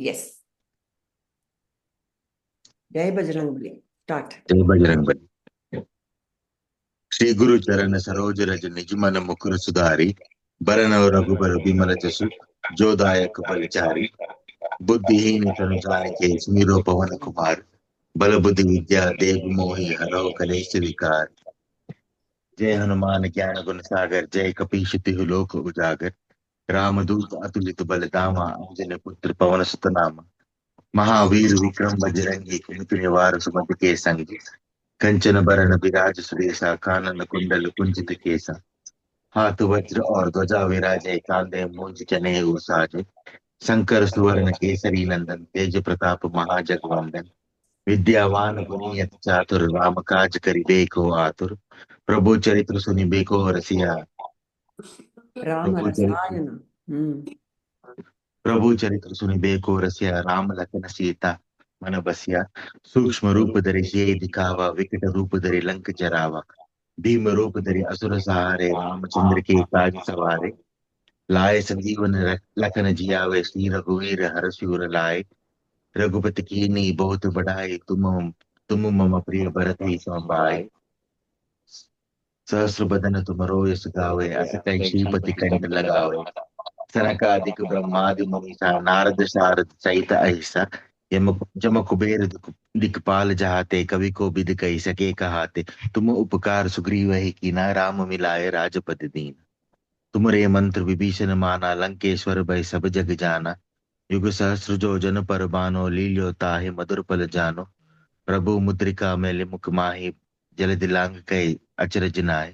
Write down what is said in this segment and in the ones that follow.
Yes. Jai Bajrangbali. Start. जय बजरंगबली। श्री गुरु चरण सरोज रज निज मन मुकुर सुधारी, बरनव रघुबर बिमल जसु जो दायक फलचारी। बुद्धिहीन तनु जानिके सुमिरो पवन कुमार, बल बुद्धि विद्या देव मोहि हरव कलेश विकार। जय हनुमान ज्ञान गुण सागर, जय कपीश तिहु लोक उजागर। रामदूत अतुलित बल धामा, अंजनी पुत्र पवन सुत नामा। महावीर विक्रम बजरंगी, कुमति निवार सुमति के संगी। कंचन बरन विराज सुरेशा, कानन कुंडल कुंजित केसा। हाथ वज्र और ध्वजा विराजे, कांधे मूंज जनेऊ साजे। शंकर सुवर्ण केसरी नंदन, तेज प्रताप महाजगवंदन। विद्यावान गुणी अति चातुर, राम काज करिबे को आतुर। प्रभु चरित्र सुनिबे को रसिया, Rama प्रभु चरित्र Rasayana. प्रभु चरित्र सुनिबे को रसिया। राम लखन सीता मन बसिया, सूक्ष्म रूप धरि सियहि दिखावा, विकट रूप धरि लंक जरावा। भीम रूप धरि असुर सहारे, रामचंद्र के काज सवारे। लाए संजीवन लखन जियावे, श्री रघुवीर हरषि उर लाए। रघुपति कीन्ही बहुत बढ़ाई, तुम मम प्रिय भरत ही संभाय। सहस्र बदन तुमरो यश गावे, अस कहि श्रीपति कंठ लगावे। सनकादिक ब्रह्मादि मुनीसा, नारद शारद सहित अहिसा। जम कुबेर दिखपाल जहाते, कवि को बिद कहि सके कहाते। तुम उपकार सुग्रीव ही कीना, राम मिलाए राजपद दीना। तुमरे मंत्र विभीषण माना, लंकेश्वर भय सब जग जाना। युग सहस्र जो जन पर बानो, लील्यो ताहि मधुर पल जानो। प्रभु मुद्रिका मेलि मुख माहि, जल दिलांग कहि अचरज नाहि।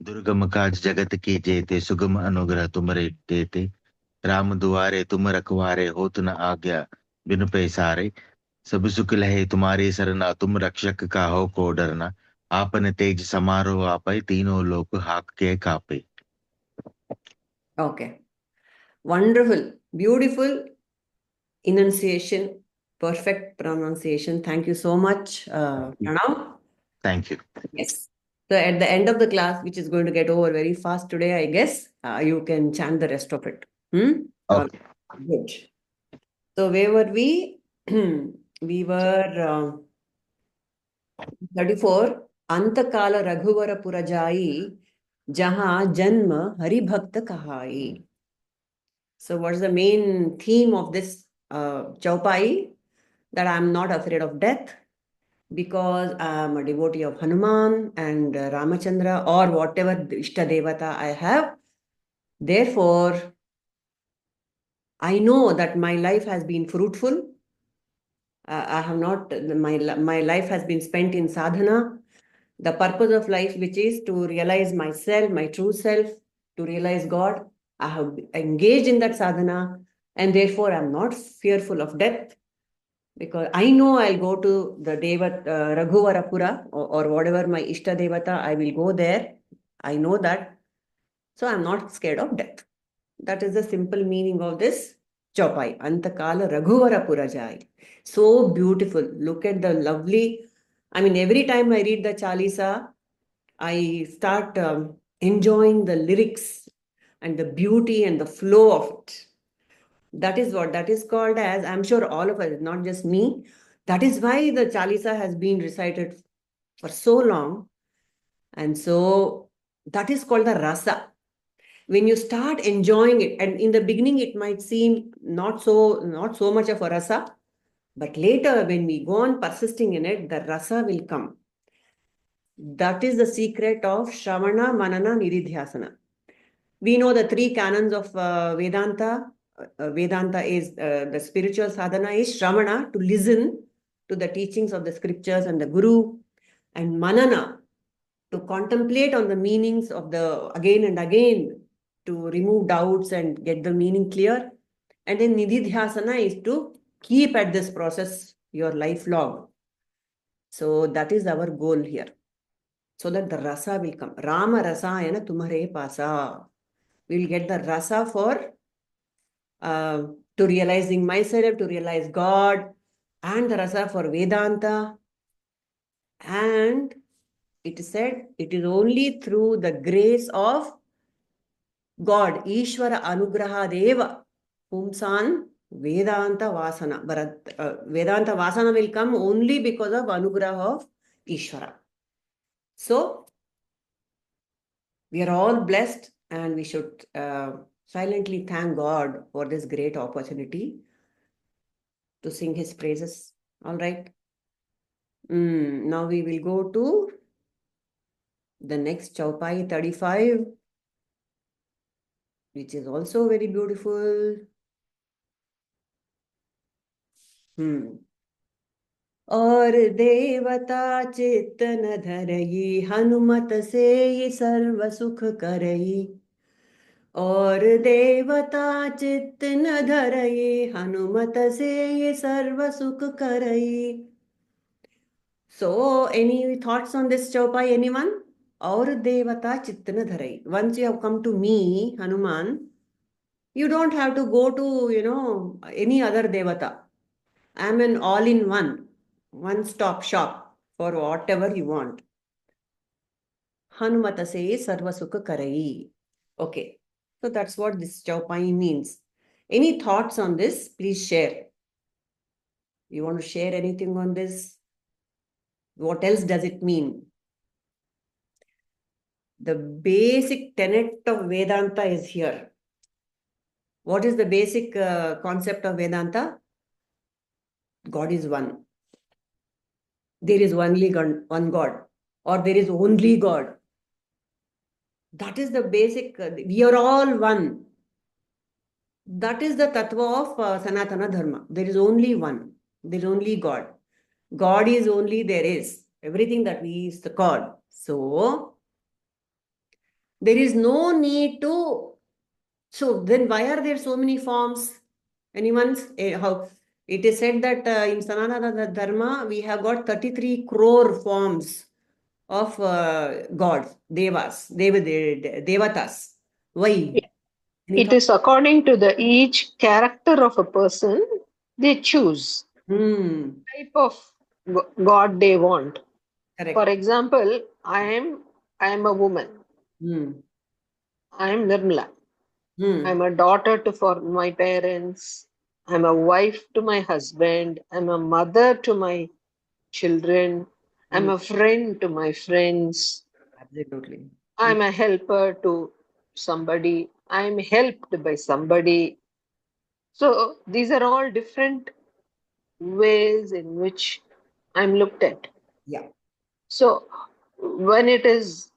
दुर्गम काज जगत के जेते, सुगम अनुग्रह तुमरे तेते। राम दुआरे तुम रखवारे, होत न आज्ञा बिनु पैसारे। सब सुख लहे तुम्हारी सरना, तुम रक्षक काहो को डरना। आपन तेज समारो आपै, तीनों लोक हाक के कापे। Okay. Wonderful. Beautiful enunciation. Perfect pronunciation. Thank you so much, Pranav. Thank you. Yes. So at the end of the class, which is going to get over very fast today, I guess, you can chant the rest of it. Okay. Good. So where were we? We were 34. Antakala Raghuvara Purajai, Jaha Janma Hari Bhakta Kahai. So what's the main theme of this Choupais? That I'm not afraid of death because I'm a devotee of Hanuman and Ramachandra or whatever Ishta Devata I have. Therefore, I know that my life has been fruitful. I have not, my life has been spent in sadhana. The purpose of life, which is to realize myself, my true self, to realize God. I have engaged in that sadhana and therefore I'm not fearful of death because I know I'll go to the Raghuvarapura or whatever my Ishta Devata, I will go there. I know that. So I'm not scared of death. That is the simple meaning of this Choupais. Antakala Raghuvarapura Jai. So beautiful. Look at the lovely. I mean, every time I read the Chalisa, I start enjoying the lyrics and the beauty and the flow of it. That is what that is called as, I'm sure all of us, not just me. That is why the Chalisa has been recited for so long. And so that is called the rasa. When you start enjoying it, and in the beginning it might seem not so much of a rasa, but later when we go on persisting in it, the rasa will come. That is the secret of Shravana, Manana, Nididhyasana. We know the three canons of Vedanta. Vedanta is the spiritual sadhana is Shravana, to listen to the teachings of the scriptures and the Guru, and Manana, to contemplate on the meanings of the again and again, to remove doubts and get the meaning clear. And then Nididhyasana is to keep at this process your lifelong. So that is our goal here. So that the rasa will come. Rama rasayana tumhare pasa. We will get the rasa for to realizing myself, to realize God, and the rasa for Vedanta. And it is said it is only through the grace of God, Ishvara Anugraha Deva, Pumsan Vedanta Vasana. But Vedanta Vasana will come only because of Anugraha of Ishvara. So, we are all blessed and we should silently thank God for this great opportunity to sing His praises. All right. Now we will go to the next Chaupai 35, which is also very beautiful. और देवता चित्त न धरई हनुमत सेई सर्व सुख करई और देवता चित्त न धरई हनुमत सेई सर्व सुख करई. So, any thoughts on this Chaupai, anyone? Or devata chitta na dharai. Once you have come to me, Hanuman, you don't have to go to, any other devata. I'm an all-in-one, one-stop shop for whatever you want. Hanumata says sarva sukha karayee. Okay, so that's what this Chaupai means. Any thoughts on this? Please share. You want to share anything on this? What else does it mean? The basic tenet of Vedanta is here. What is the basic concept of Vedanta? God is one. There is only one God, or there is only God. That is the basic. We are all one. That is the tattva of Sanatana Dharma. There is only one. There is only God. God is only there is. Everything that we is the God. So, there is no need to. So, then why are there so many forms? Anyone's? How? It is said that in Sanatana Dharma, we have got 33 crore forms of gods, devatas. Why? Any It thought? is according to the each character of a person, they choose type of God they want. For Correct. example, I am a woman. Hmm. I am Nirmala. Hmm. I'm a daughter to for my parents. I'm a wife to my husband. I'm a mother to my children. I'm Hmm. a friend to my friends. Absolutely. Hmm. I'm a helper to somebody. I'm helped by somebody. So these are all different ways in which I'm looked at. Yeah. So when it is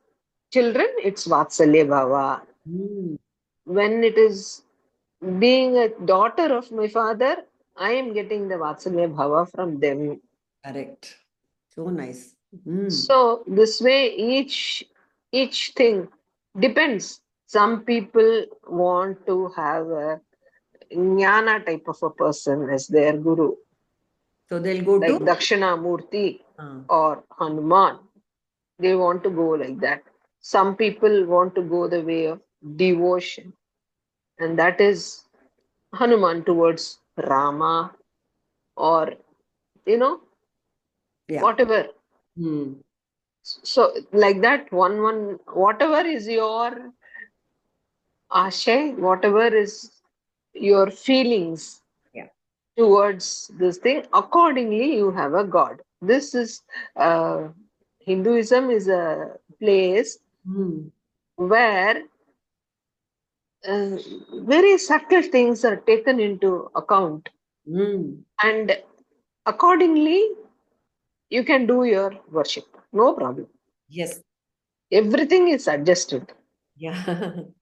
children, it's Vatsalya Bhava. Hmm. When it is being a daughter of my father, I am getting the Vatsalya Bhava from them. Correct. So nice. Hmm. So this way, each thing depends. Some people want to have a jnana type of a person as their guru, So they'll go like to. Dakshinamurti Uh, or Hanuman. They want to go like that. Some people want to go the way of devotion, and that is Hanuman towards Rama or you know yeah. whatever. Hmm. So like that, one whatever is your ashay, whatever is your feelings Yeah. towards this thing, accordingly you have a god. This is uh, Hinduism is a place Hmm. where uh, very subtle things are taken into account, Hmm. and accordingly you can do your worship, no problem. Yes. Everything is adjusted. Yeah. you,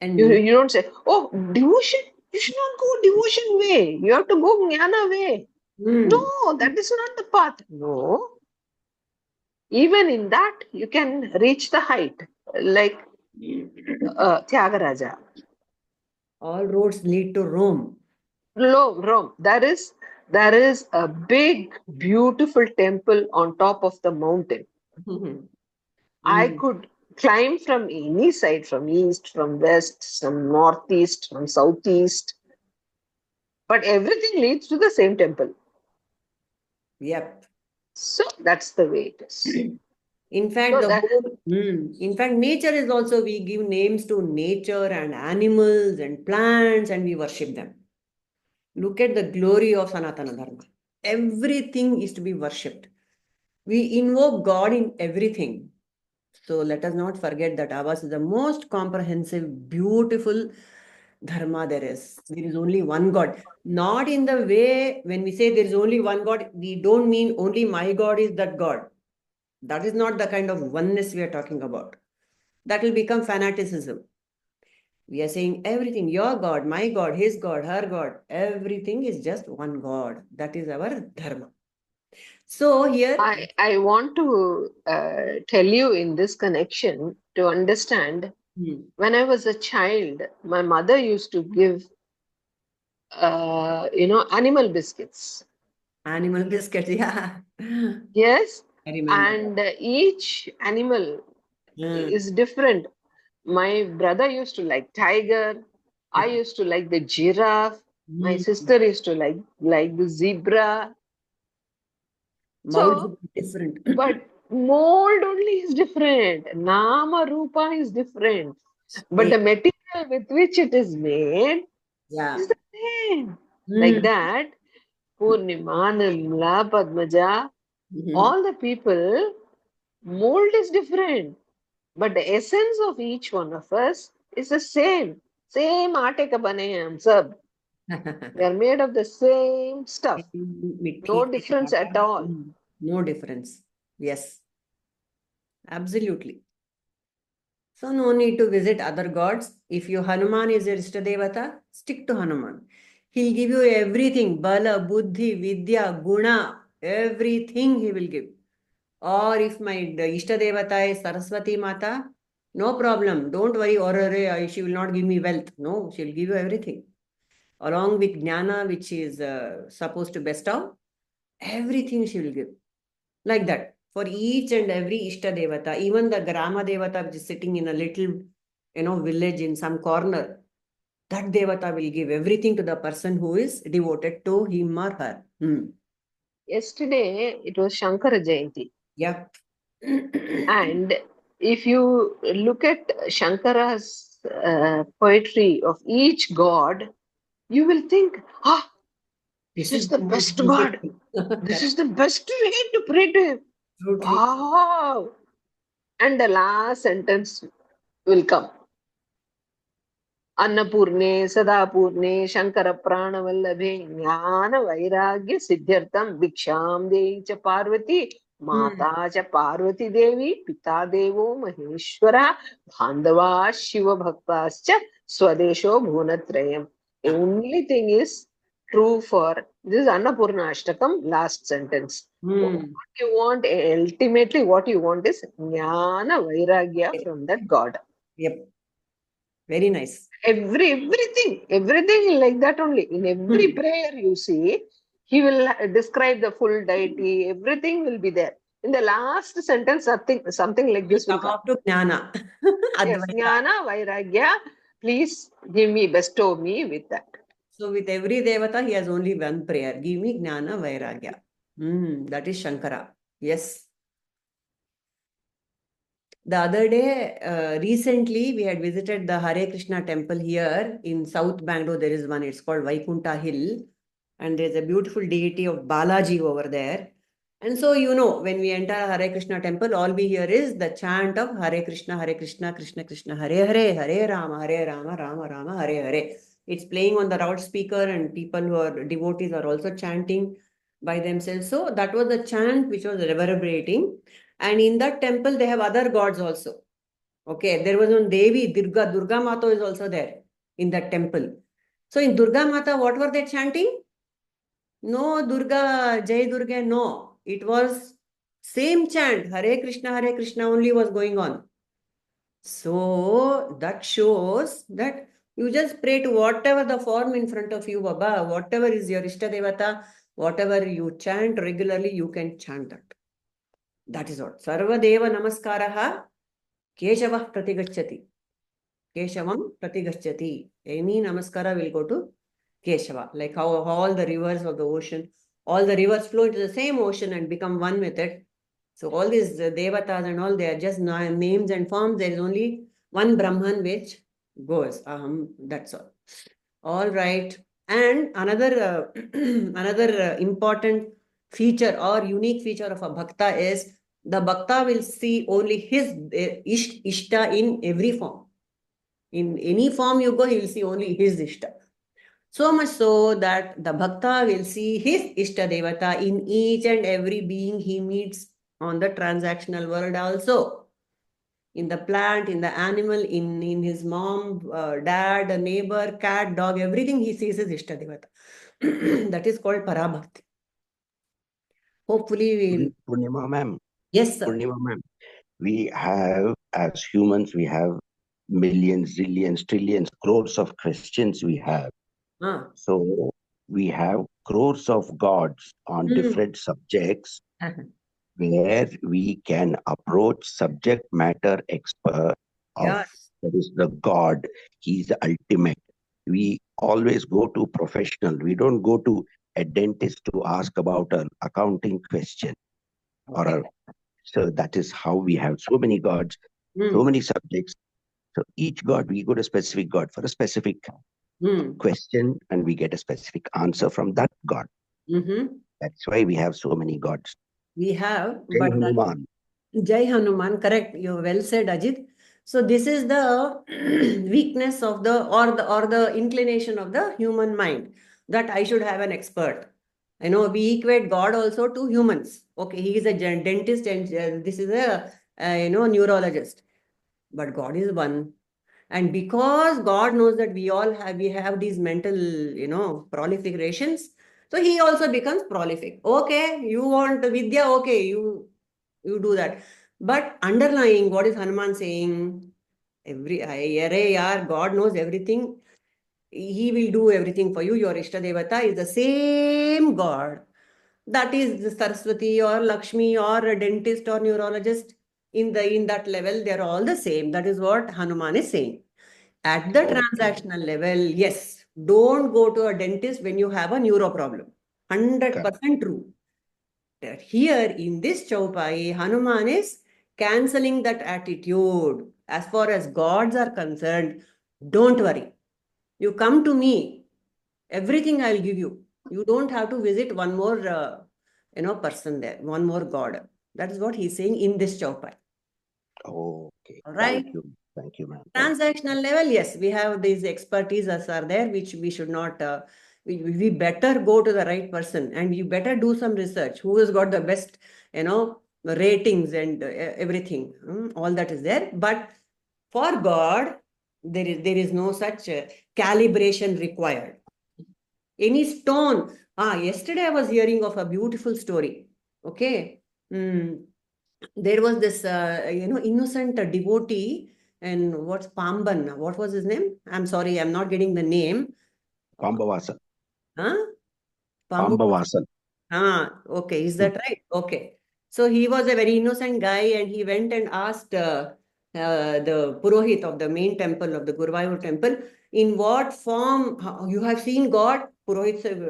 And you don't say, oh, devotion, you should not go devotion way, you have to go jnana way. No, hmm. that is not the path. No, even in that you can reach the height, like Tyagaraja. All roads lead to Rome. Rome. There is a big, beautiful temple on top of the mountain. Hmm. I Hmm. could climb from any side, from east, from west, from northeast, from southeast, but everything leads to the same temple. Yep. So that's the way it is. In fact, So the that whole, in fact, nature is also, we give names to nature and animals and plants and we worship them. Look at the glory of Sanatana Dharma. Everything is to be worshipped. We invoke God in everything. So let us not forget that ours is the most comprehensive, beautiful dharma there is. There is only one God. Not in the way when we say there is only one God, we don't mean only my God is that God. That is not the kind of oneness we are talking about. That will become fanaticism. We are saying everything, your God, my God, his God, her God, everything is just one God. That is our dharma. So here, I want to tell you in this connection to understand. When I was a child, my mother used to give, animal biscuits. animal biscuit, yeah. Yes, I remember. and each animal Mm. is different. My brother used to like tiger. I used to like the giraffe. My Mm. sister used to like the zebra. Mouths So, are different. but mold only is different. Nama Rupa is different. But Hey, the material with which it is made yeah. is the same. Like Mm. that, Purnima, Nirmala, Padmaja, Mhm. all the people, mold is different. But the essence of each one of us is the same. Same aate ka bane hain hum sab. We are made of the same stuff. Mitti No se difference at aata. all. No difference. Yes, absolutely. So no need to visit other gods. If you Hanuman is your Ishtadevata, stick to Hanuman. He'll give you everything. Bala, buddhi, vidya, guna, everything he will give. Or if my Ishtadevata is Saraswati Mata, no problem. Don't worry, or she will not give me wealth. No, she'll give you everything. Along with Jnana, which is supposed to bestow, everything she will give. Like that. For each and every Ishta Devata, even the Grama Devata, which is sitting in a little, village in some corner, that Devata will give everything to the person who is devoted to him or her. Yesterday, it was Shankara Jayanti. Yeah. And if you look at Shankara's poetry of each god, you will think, this This is is the the best music. god. This Correct. is the best way to pray to him. True, true. Wow. And the last sentence will come. अन्नपूर्णे सदापूर्णे शंकर प्राणवल्लभे ज्ञान वैराग्य सिद्ध्यर्थम भिक्षां देहि च पार्वती माता च पार्वती देवी पिता देवो Maheshwara बांधवा Shiv भक्ताश्च स्वदेशो भुवनत्रयम्. The Yeah. only thing is true for this Annapurna Ashtakam, last sentence. What you want, ultimately, what you want is jnana vairagya from that God. Yep. Very nice. Everything like that only. In every prayer you see, he will describe the full deity. Everything will be there. In the last sentence, something like this will Come come. up to Jnana. Yes, Advaita. jnana vairagya. Please give me, bestow me with that. So with every Devata, he has only one prayer. Give me Jnana Vairagya. That is Shankara. Yes. The other day, recently, we had visited the Hare Krishna temple here in South Bangalore. There is one, it's called Vaikunta Hill. And there's a beautiful deity of Balaji over there. And so, when we enter a Hare Krishna temple, all we hear is the chant of Hare Krishna, Krishna Krishna, Hare Hare, Hare Rama, Rama Rama, Hare Hare. It's playing on the loudspeaker, and people who are devotees are also chanting by themselves. So that was the chant which was reverberating. And in that temple, they have other gods also. Okay, there was one Devi, Durga Mata is also there in that temple. So in Durga Mata, what were they chanting? No, Durga, Jai Durga, no. It was same chant, Hare Krishna only was going on. So that shows that you just pray to whatever the form in front of you, Baba, whatever is your Ishta Devata, whatever you chant regularly, you can chant that. That is what. Sarva Deva Namaskaraha Keshavah Pratigacchati. Keshavam Pratigacchati. Any Namaskara will go to Keshava. Like how all the rivers of the ocean, all the rivers flow into the same ocean and become one with it. So all these devatas and all, they are just names and forms. There is only one Brahman which goes. That's all. All right. And another another important feature or unique feature of a bhakta is the bhakta will see only his ishta in every form. In any form you go, he will see only his ishta. So much so that the bhakta will see his ishta devata in each and every being he meets on the transactional world also. In the plant, in the animal, in his mom, dad, a neighbor, cat, dog, everything he sees is ishta devata. That is called parabhakti. Hopefully we'll... Purnima ma'am, Yes, sir. Purnima ma'am, we have, as humans, we have millions, zillions, trillions, crores of Christians we have. Ah. So we have crores of gods on different subjects where we can approach subject matter expert of Yes. that is the God. He's the ultimate. We always go to professional. We don't go to a dentist to ask about an accounting question or Okay. so that is how we have so many gods, so many subjects. So each god, we go to a specific god for a specific question and we get a specific answer from that god. That's why we have so many gods. We have, Jai but Hanuman. Jai Hanuman, correct. You well said, Ajit. So this is the weakness of the inclination of the human mind that I should have an expert. I know we equate God also to humans. Okay, he is a dentist and this is a neurologist, but God is one. And because God knows that we have these mental, proliferations, so he also becomes prolific. Okay, you want Vidya, okay, you do that. But underlying, what is Hanuman saying? God knows everything. He will do everything for you. Your Ishta Devata is the same God. That is the Saraswati or Lakshmi or a dentist or neurologist. In that level, they're all the same. That is what Hanuman is saying. At the transactional level, yes, don't go to a dentist when you have a neuro problem. 100% true. That here in this Chaupai, Hanuman is cancelling that attitude. As far as gods are concerned, don't worry. You come to me, everything I'll give you. You don't have to visit one more, person there, one more god. That is what he's saying in this Chaupai. Okay. All right. Thank you, ma'am. Transactional level, yes, we have these expertises are there, which we should not, we better go to the right person and you better do some research. Who has got the best, ratings and everything. All that is there. But for God, there is no such calibration required. Any stone. Yesterday I was hearing of a beautiful story. Okay. There was this, innocent devotee, and what's Pamban? What was his name? I'm sorry, I'm not getting the name. Pambavasan. Huh? Pambavasan. Okay. Is that right? Okay. So he was a very innocent guy and he went and asked the Purohit of the main temple of the Guruvayur temple, in what form you have seen God? Purohit said,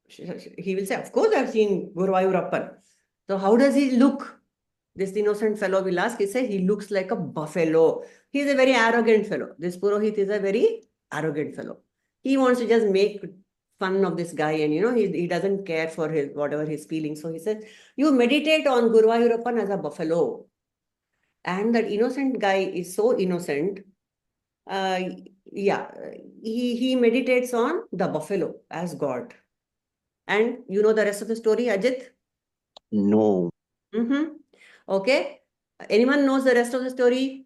he will say, of course I've seen Guruvayurappan. So how does he look? This innocent fellow will ask, he said, he looks like a buffalo. He is a very arrogant fellow. This Purohit is a very arrogant fellow. He wants to just make fun of this guy and, he doesn't care for his whatever his feelings. So he says, you meditate on Guruvayurappan as a buffalo. And that innocent guy is so innocent. Uh, yeah, he meditates on the buffalo as God. And you know the rest of the story, Ajit? No. Okay. Anyone knows the rest of the story?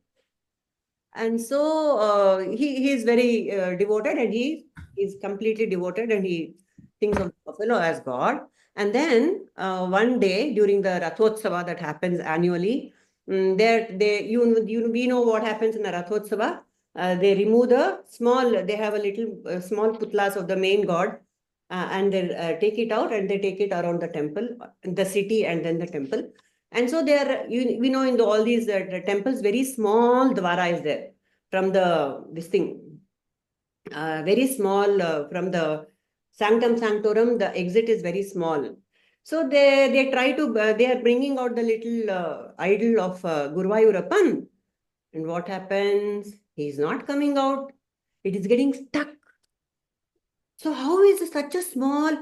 And so he is very devoted and he is completely devoted and he thinks of the buffalo as God. And then one day during the Rathotsava that happens annually, we know what happens in the Rathotsava. They remove they have a little small putlas of the main God and they take it out and they take it around the temple, the city and then the temple. And so we know in all these the temples, very small dwara is there from this thing, very small from the sanctum sanctorum, the exit is very small. So they try to, they are bringing out the little idol of Guruvayurappan. And what happens? He is not coming out. It is getting stuck. So how is such a small,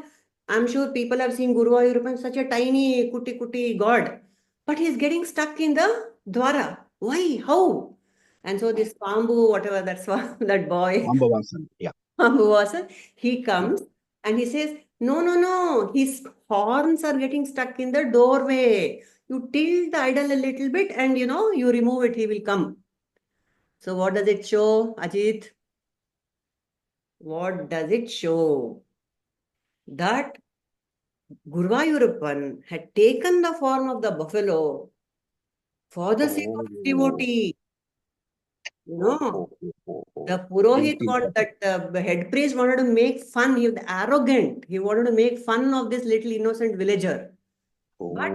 I'm sure people have seen Guruvayurappan, such a tiny kuti god, but he's getting stuck in the dwara. Why? How? And so this Pambu, whatever that boy, Ambavasan. Yeah. Pambu he comes and he says, no, his horns are getting stuck in the doorway. You tilt the idol a little bit and you remove it, he will come. So what does it show, Ajit? What does it show? That Guruvayurappan had taken the form of the buffalo for the sake of devotee. The Purohit the head priest wanted to make fun. He was arrogant. He wanted to make fun of this little innocent villager. But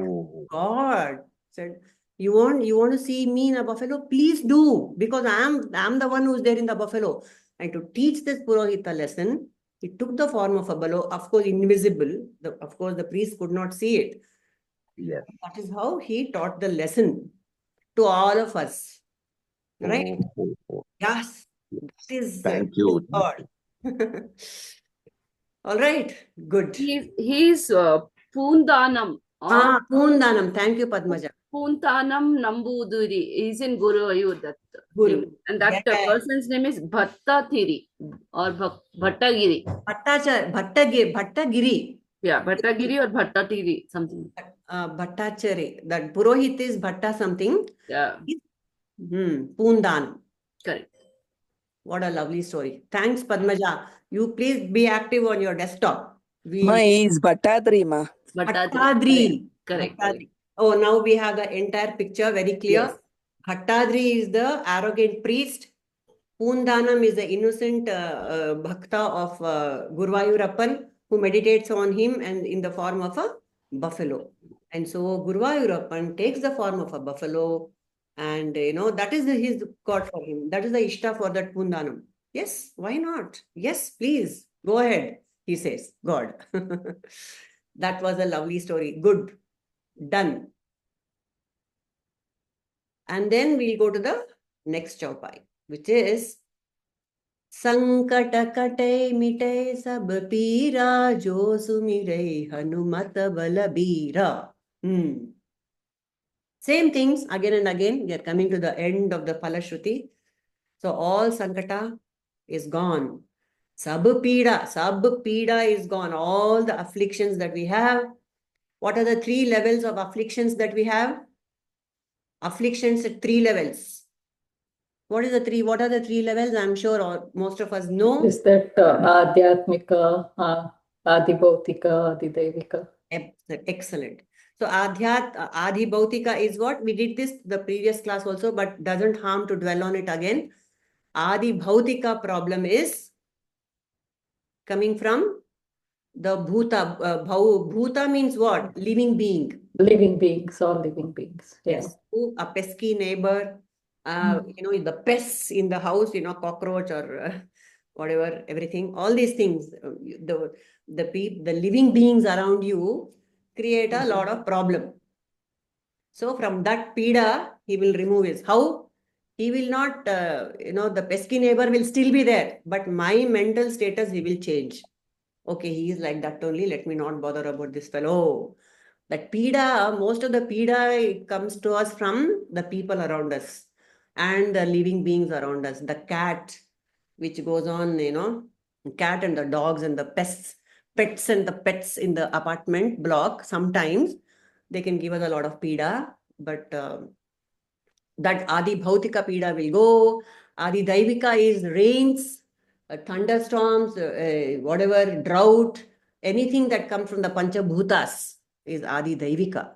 God said, you want to see me in a buffalo? Please do, because I'm the one who's there in the buffalo. And to teach this Purohit a lesson, he took the form of a buffalo, of course invisible. Of course, the priest could not see it. Yes. That is how he taught the lesson to all of us. Right? Yes. That is Thank you. God. All right. Good. He's Poondanam. Poondanam. Thank you, Padmaja. Poondanam Nambuduri. He's in Guruvayur. Guru. And that person's name is Bhattathiri or Bhattagiri. Bhattagiri. Yeah, Bhattagiri or Bhattathiri, something. Bhattachari. That Purohit is Bhatta something. Yeah. Poondanam. Correct. What a lovely story. Thanks, Padmaja. You please be active on your desktop. Ma is Bhattadri, ma. Bhattadri. Correct. Oh, now we have the entire picture very clear. Yes. Bhattadri is the arrogant priest. Poondanam is the innocent bhakta of Guruvayurappan who meditates on him and in the form of a buffalo. And so Guruvayurappan takes the form of a buffalo and that is his god for him. That is the Ishta for that Poondanam. Yes, why not? Yes, please, go ahead, he says, God. That was a lovely story. Good. Done. And then we'll go to the next Chaupai, which is Sankata katai mitai saba peeraa jo sumirai Hanumata balabeeraa. Same things again and again. We are coming to the end of the Palashruti. So all Sankata is gone. Saba peeraa is gone. All the afflictions that we have. What are the 3 levels of afflictions that we have? Afflictions at 3 levels. What are the 3 levels? I'm sure most of us know. Is that Adhyatmika, Adhibhautika, Adhidevika? Excellent. So Adhibhautika is what? We did this the previous class also, but doesn't harm to dwell on it again. Adhibhautika problem is coming from the Bhuta. Bhuta means what? Living being. Living beings, all living beings. Yes. A pesky neighbor, the pests in the house, cockroach or whatever, everything, all these things, the living beings around you create a lot of problem. So from that peeraa, he will remove his. How? He will not, the pesky neighbor will still be there, but my mental status, he will change. Okay, he is like that only. Let me not bother about this fellow. That peeraa, most of the peeraa comes to us from the people around us and the living beings around us. The cat, which goes on, cat and the dogs and the pets and the pets in the apartment block, sometimes they can give us a lot of peeraa, but that Adhibhautika peeraa will go. Adhidaivika is rains, thunderstorms, whatever, drought, anything that comes from the Panchabhutas is Adhidaivika.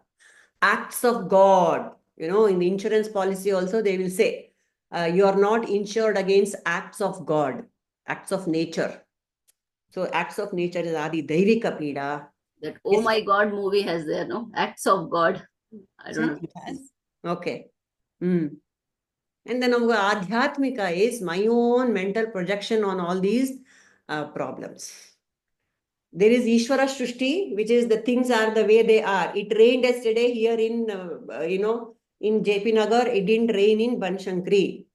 Acts of God, in the insurance policy also they will say, you are not insured against acts of God, acts of nature. So acts of nature is Adhidaivika peeraa. That Oh My God movie has there, no? Acts of God. I don't know. Okay. And then Adhyatmika is my own mental projection on all these problems. There is Ishvara Srushti, which is the things are the way they are. It rained yesterday here in, in JP Nagar. It didn't rain in Banshankari.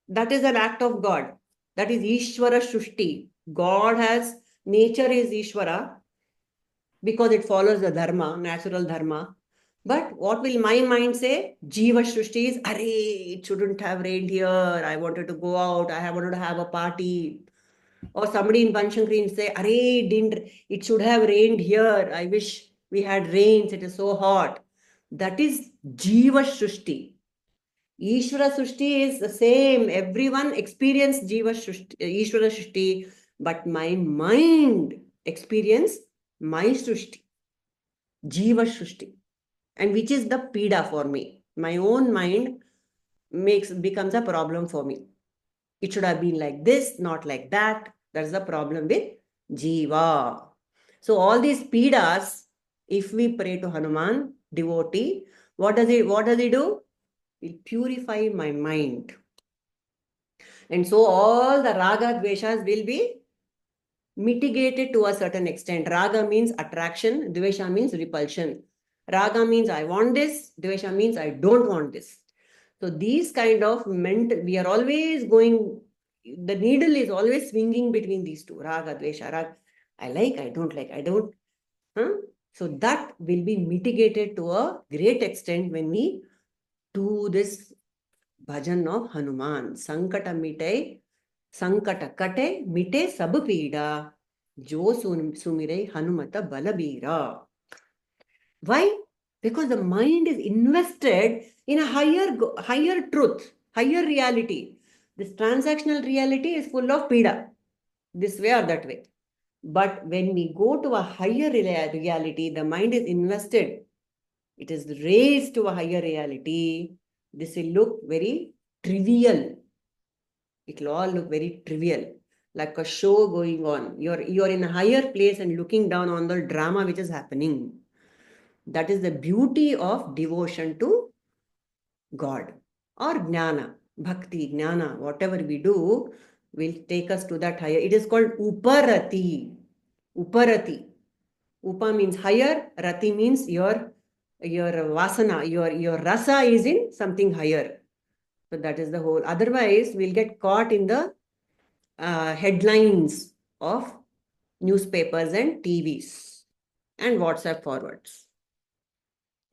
That is an act of God. That is Ishvara Srushti. God has, nature is Ishvara because it follows the dharma, natural dharma. But what will my mind say? Jiva Shrishti is, Arey, it shouldn't have rained here. I wanted to go out. I wanted to have a party. Or somebody in Panshankri say, Arey, it should have rained here. I wish we had rains. It is so hot. That is Jiva Shrishti. Ishvara Srishti is the same. Everyone experienced Jiva Srishti, Ishvara Srishti, but my mind experience my Srishti, Jiva Srishti, and which is the peeraa for me. My own mind becomes a problem for me. It should have been like this, not like that. That's the problem with Jiva. So all these peeras, if we pray to Hanuman, devotee, what does he do? Will purify my mind. And so all the raga dveshas will be mitigated to a certain extent. Raga means attraction, dvesha means repulsion. Raga means I want this, dvesha means I don't want this. So these kind of we are always going, the needle is always swinging between these two, raga, dvesha, raga. I like, I don't like, I don't. So that will be mitigated to a great extent when we do this bhajan of Hanuman. Sankata mitai, Sankata kate, mite sab peeraa, jo sumirai Hanumata balabeeraa. Why? Because the mind is invested in a higher truth, higher reality. This transactional reality is full of peeraa, this way or that way. But when we go to a higher reality, the mind is invested. It is raised to a higher reality. This will look very trivial. It will all look very trivial, like a show going on. You're in a higher place and looking down on the drama which is happening. That is the beauty of devotion to God or jnana, bhakti, jnana, whatever we do will take us to that higher. It is called uparati. Uparati. Upa means higher, rati means your vasana, your rasa is in something higher. So that is the whole. Otherwise, we'll get caught in the headlines of newspapers and TVs and WhatsApp forwards.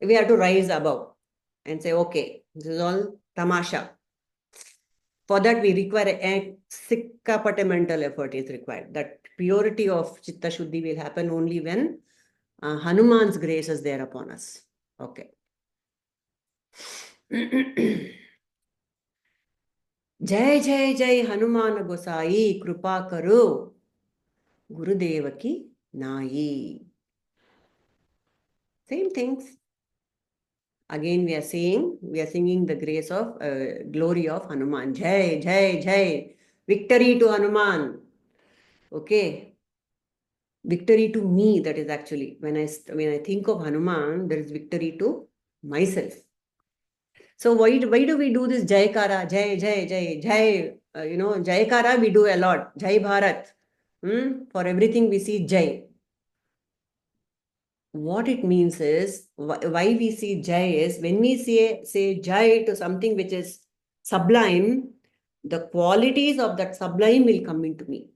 We have to rise above and say, okay, this is all tamasha. For that, we require a sikkapate mental effort is required. That purity of chitta shuddhi will happen only when Hanuman's grace is there upon us. Okay. Jai Jai Jai Hanuman gosaayee kripaa karo gurudeva ki naayee. Same things. Again, we are singing the grace of glory of Hanuman. Jai Jai Jai. Victory to Hanuman. Okay. Victory to me, that is actually when I think of Hanuman, there is victory to myself. So why do we do this Jaikara, Jai, Jai, Jai, Jai? Jaikara we do a lot. Jai Bharat. For everything we see Jai. What it means is, why we see Jai is, when we say Jai to something which is sublime, the qualities of that sublime will come into me.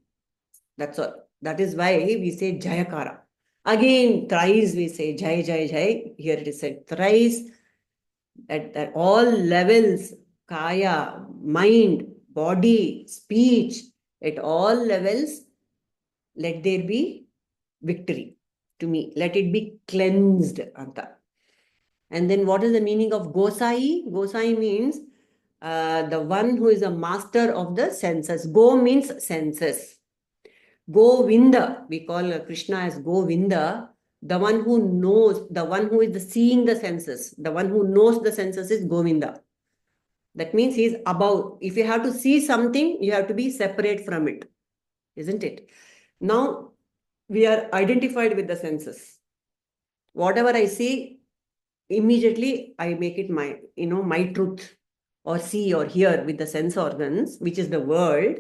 That's all. That is why we say Jayakara. Again, thrice we say Jai, Jai, Jai. Here it is said thrice. At all levels, kaya, mind, body, speech, at all levels, let there be victory to me. Let it be cleansed, Anta. And then what is the meaning of gosaayee? Gosaayee means the one who is a master of the senses. Go means senses. Govinda, we call Krishna as Govinda. The one who knows, the one who is seeing the senses, the one who knows the senses is Govinda. That means he is above. If you have to see something, you have to be separate from it, isn't it? Now, we are identified with the senses. Whatever I see, immediately I make it my truth, or see or hear with the sense organs, which is the world.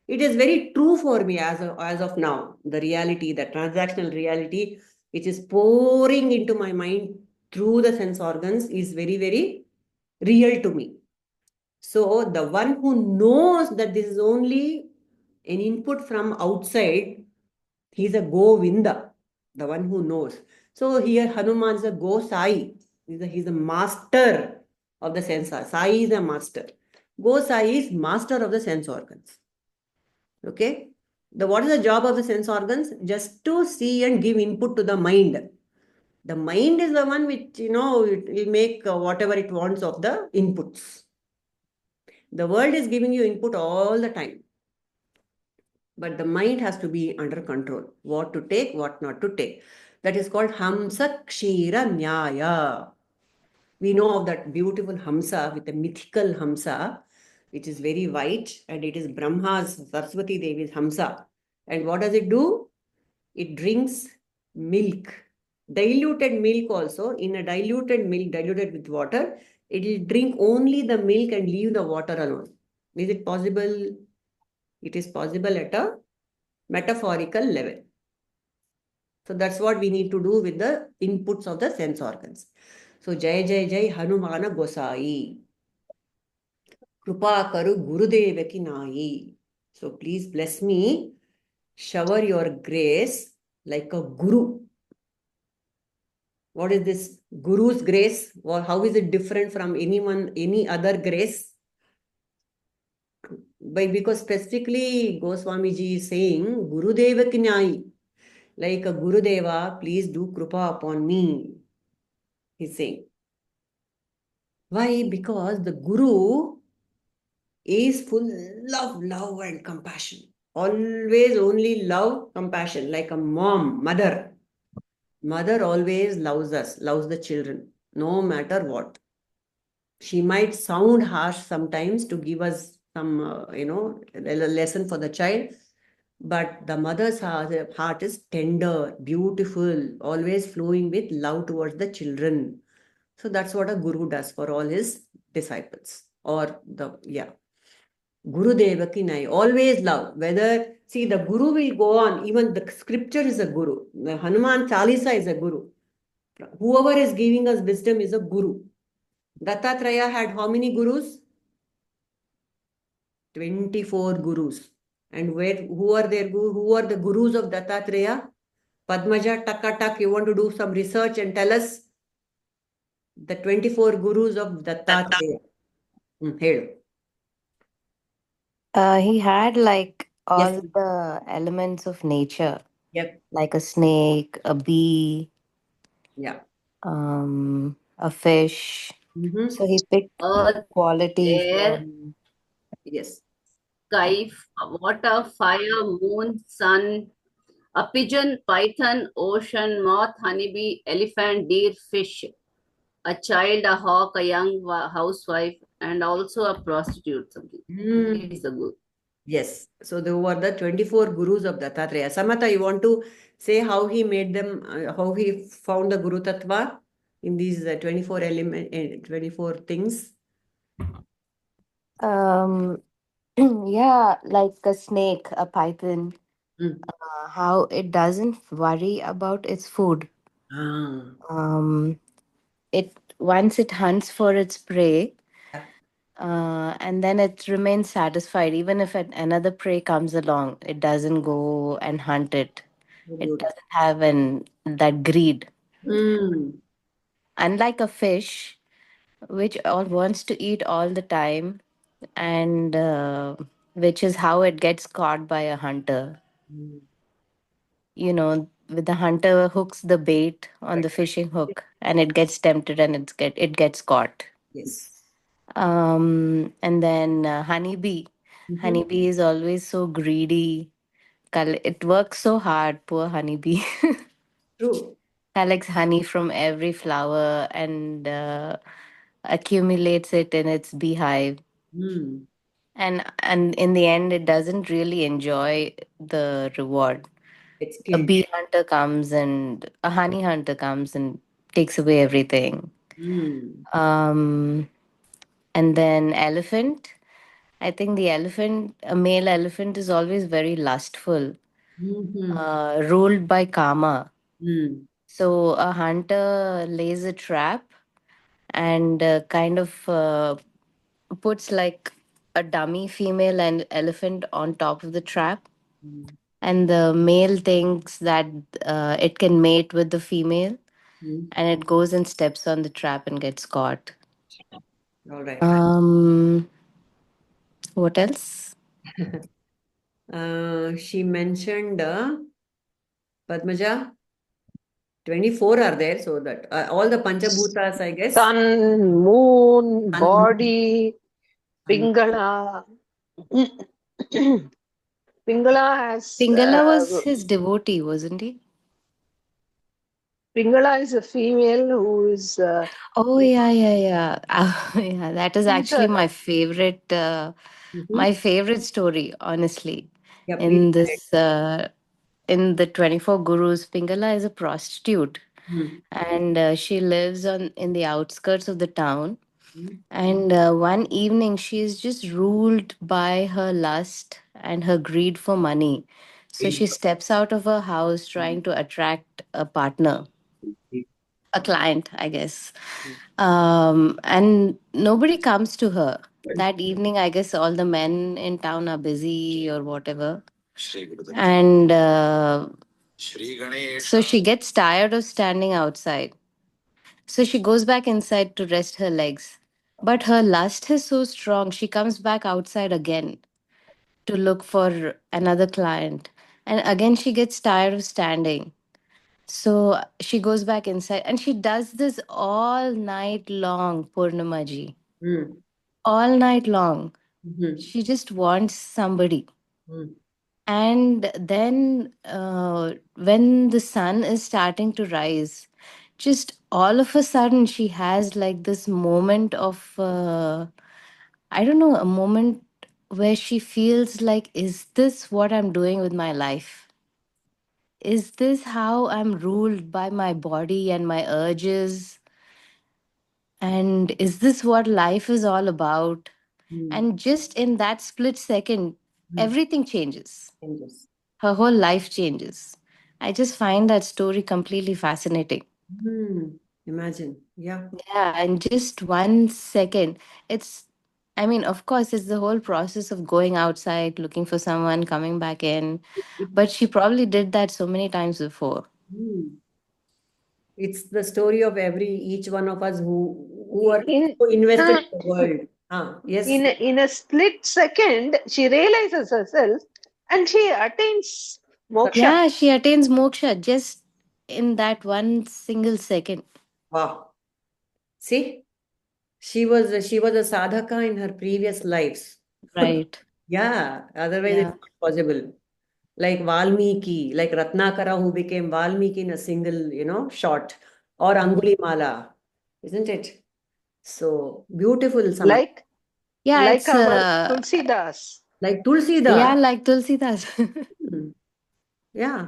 It is very true for me as of now. The reality, the transactional reality, which is pouring into my mind through the sense organs, is very, very real to me. So the one who knows that this is only an input from outside, he's a Govinda, the one who knows. So here Hanuman is a gosaayee. He's a master of the sense. Sai is a master. Gosaayee is master of the sense organs. Okay. What is the job of the sense organs? Just to see and give input to the mind. The mind is the one which, it will make whatever it wants of the inputs. The world is giving you input all the time. But the mind has to be under control. What to take, what not to take. That is called Hamsa Kshira Nyaya. We know of that beautiful Hamsa with the mythical Hamsa, which is very white, and it is Brahma's, Saraswati Devi's Hamsa. And what does it do? It drinks milk. Diluted milk also. In a diluted milk, diluted with water, it will drink only the milk and leave the water alone. Is it possible? It is possible at a metaphorical level. So that's what we need to do with the inputs of the sense organs. So Jai Jai Jai Hanumaana gosaayee. Kripaa karu gurudeva ki naayee. So please bless me. Shower your grace like a guru. What is this guru's grace? Or how is it different from any other grace? Because specifically Goswamiji is saying Gurudeva ki naayee. Like a Gurudeva, please do kripa upon me. He's saying. Why? Because the Guru is full of love and compassion. Always only love, compassion, like a mother. Mother always loves us, loves the children, no matter what. She might sound harsh sometimes to give us some, a lesson for the child, but the mother's heart is tender, beautiful, always flowing with love towards the children. So that's what a guru does for all his disciples. Guru Devaki Nai, always love. See, the guru will go on, even the scripture is a guru. The Hanuman Chalisa is a guru. Whoever is giving us wisdom is a guru. Dattatreya had how many gurus? 24 gurus. And who are their gurus? Who are the gurus of Dattatreya? Padmaja, Takatak, you want to do some research and tell us the 24 gurus of Dattatreya. Here. He had like all Yes. the elements of nature, Yep. like a snake, a bee, Yeah. a fish. So he picked Earth, quality air, from. Yes. sky, water, fire, moon, sun, a pigeon, python, ocean, moth, honeybee, elephant, deer, fish, a child, a hawk, a young housewife, and also a prostitute. Something. He's the good. Yes. So they were the 24 gurus of Dattatreya. Samata, you want to say how he made them, how he found the Guru Tattva in these 24 things? Yeah, like a snake, a python, Mm. how it doesn't worry about its food. Ah. It once it hunts for its prey, Yeah. and then it remains satisfied. Even if another prey comes along, it doesn't go and hunt it. So It beautiful. doesn't have that greed. Mm. Unlike a fish, which all wants to eat all the time, and which is how it gets caught by a hunter. Mm. With the hunter hooks the bait on Right. the fishing hook, and it gets tempted, and it gets caught. Yes. And then honeybee is always so greedy. It works so hard, poor honeybee. True. Collects honey from every flower and accumulates it in its beehive. Mm. And in the end, it doesn't really enjoy the reward. It's A killed. bee hunter comes and a honey hunter comes and takes away everything. Mm. Um, and then elephant. I think a male elephant is always very lustful, Mm-hmm. ruled by karma. Mm. So a hunter lays a trap and kind of puts like a dummy female and elephant on top of the trap, and the male thinks that it can mate with the female, and it goes and steps on the trap and gets caught. All right. What else? She mentioned Padmaja, 24 are there, so that all the Panchabhutas, I guess. Sun, moon, Sun, body, Sun. Pingala. Pingala has. Pingala was his devotee, wasn't he? Pingala is a female who is. Oh yeah, yeah, yeah. Yeah, that is actually Either. my favorite story, honestly. Yeah, please. In this, in the 24 Gurus, Pingala is a prostitute, and she lives in the outskirts of the town. And one evening, she is just ruled by her lust and her greed for money. So she steps out of her house trying to attract a partner, a client, I guess. And nobody comes to her. That evening, I guess all the men in town are busy or whatever. And so she gets tired of standing outside. So she goes back inside to rest her legs. But her lust is so strong, she comes back outside again to look for another client. And again, she gets tired of standing. So she goes back inside and she does this all night long, Purnamaji. All night long. She just wants somebody. And then when the sun is starting to rise, just all of a sudden she has like this moment of, I don't know, a moment where she feels like, is this what I'm doing with my life? Is this how I'm ruled by my body and my urges? And is this what life is all about? And just in that split second, everything changes. Her whole life changes. I just find that story completely fascinating. Imagine. Yeah. Yeah, and just 1 second. I mean, of course, it's the whole process of going outside, looking for someone, coming back in. But she probably did that so many times before. It's the story of each one of us who are so invested in the world. Yes. In a split second, she realizes herself and she attains moksha. Yeah, she attains moksha just in that one single second. Wow. See, she was a sadhaka in her previous lives. Right. Yeah. Otherwise, Yeah. it's not possible. Like Valmiki, like Ratnakara, who became Valmiki in a single, shot, or Angulimala, isn't it? So beautiful, Samat. Yeah, Like it's our Tulsidas. Like Tulsidas. yeah, like Tulsidas. Yeah.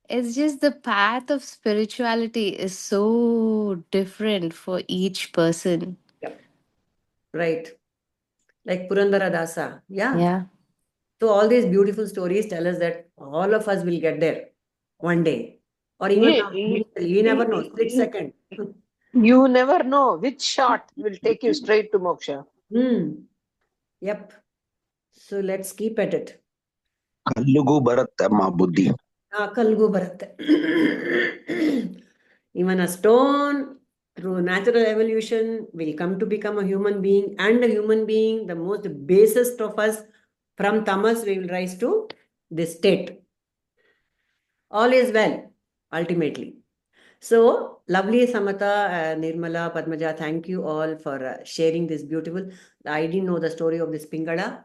It's just the path of spirituality is so different for each person. Yep. Right. Like Purandara Dasa. Yeah. Yeah. So all these beautiful stories tell us that all of us will get there one day. Or even now, you never know, split second. You never know which shot will take you straight to moksha. Yep. So let's keep at it. Kallugu baratte ma buddhi. Kalgu baratte. Even a stone, through natural evolution, will come to become a human being, and a human being, the most basest of us, from tamas, we will rise to this state. All is well, ultimately. So, lovely Samata, Nirmala, Padmaja, thank you all for sharing this beautiful. I didn't know the story of this Pingala.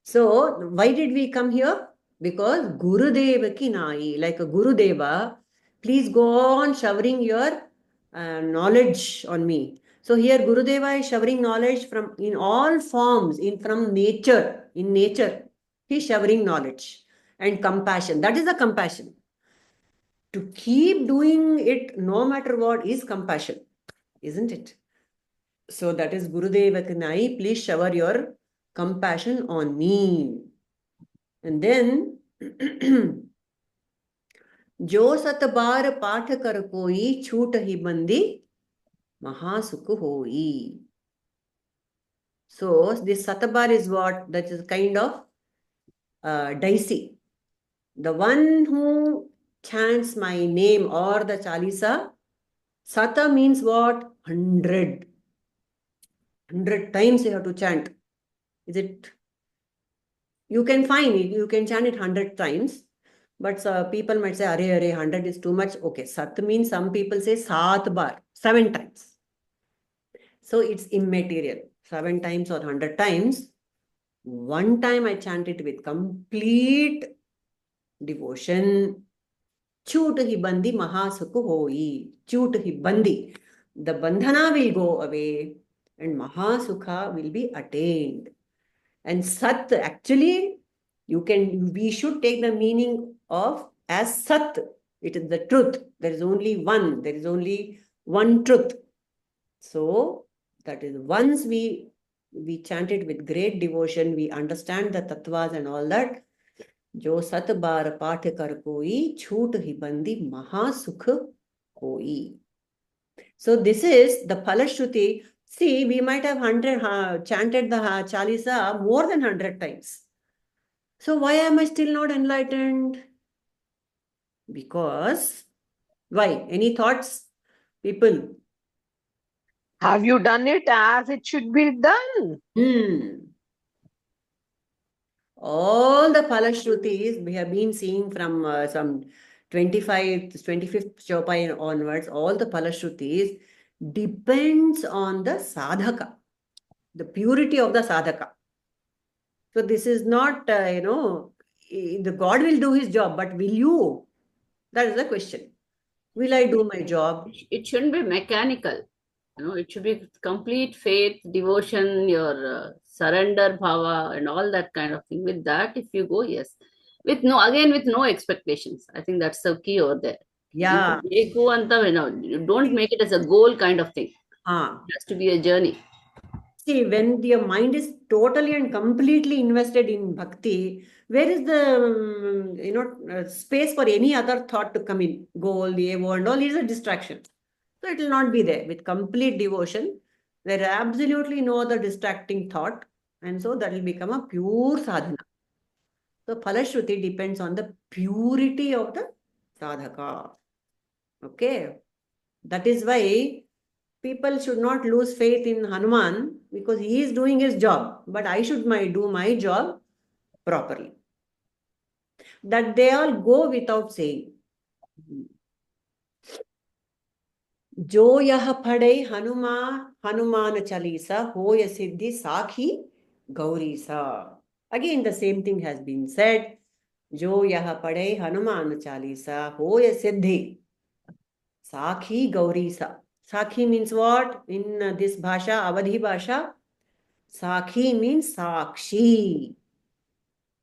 So, why did we come here? Because Gurudeva ki naayee, like a Gurudeva, please go on showering your knowledge on me. So here Gurudeva is showering knowledge from in all forms, from nature, in nature. He is showering knowledge and compassion. That is the compassion. To keep doing it no matter what is compassion, isn't it? So that is Gurudeva Kanai, please shower your compassion on me. And then जो सत बार पाठ कर कोई छूट ही बंदी महासुख होई. So this sata baar is what? That is kind of dicey. The one who chants my name or the Chalisa, sata means what? 100. 100 times you have to chant. Is it? You can find it. You can chant it 100 times. But people might say, Are, 100 is too much. Okay, sat means some people say sat bar, 7 times. So it's immaterial. 7 times or 100 times. One time I chant it with complete devotion. Chut hi bandi mahasukh hoi. Chut hi bandi. The bandhana will go away and mahasukha will be attained. And sat, actually, we should take the meaning of as sat. It is the truth. There is only one. There is only one truth. So that is once we chant it with great devotion, we understand the tattvas and all that. Jo sat bar paath kar koi, chhoot hi bandi mahasukh hoi. So this is the Phalashruti. See, we might have chanted the Chalisa more than 100 times. So why am I still not enlightened? Because, why? Any thoughts, people? Have you done it as it should be done? All the Phalashrutis we have been seeing from some 25th Choupais onwards, all the Phalashrutis depends on the sadhaka, the purity of the sadhaka. So this is not, the God will do his job, but will you? That is the question. Will I do my job? It shouldn't be mechanical. It should be complete faith, devotion, your surrender bhava and all that kind of thing. With that, if you go, yes. With no expectations. I think that's the key over there. Yeah. You don't make it as a goal kind of thing. It has to be a journey. See, when your mind is totally and completely invested in bhakti, where is the space for any other thought to come in? Goal, ego, and all is a distraction. So it will not be there. With complete devotion, there is absolutely no other distracting thought, and so that will become a pure sadhana. So Phalashruti depends on the purity of the sadhaka. Okay, that is why people should not lose faith in Hanuman, because he is doing his job, but I should do my job properly. That they all go without saying. Jo yah padai Hanuman Chalisa hoya siddhi sakhi gaurisa. Again, the same thing has been said. Jo yah padai Hanuman Chalisa hoya siddhi sakhi gaurisa. Sakhi means what? In this bhasha, Avadhi bhasha, Sakhi means Sakshi.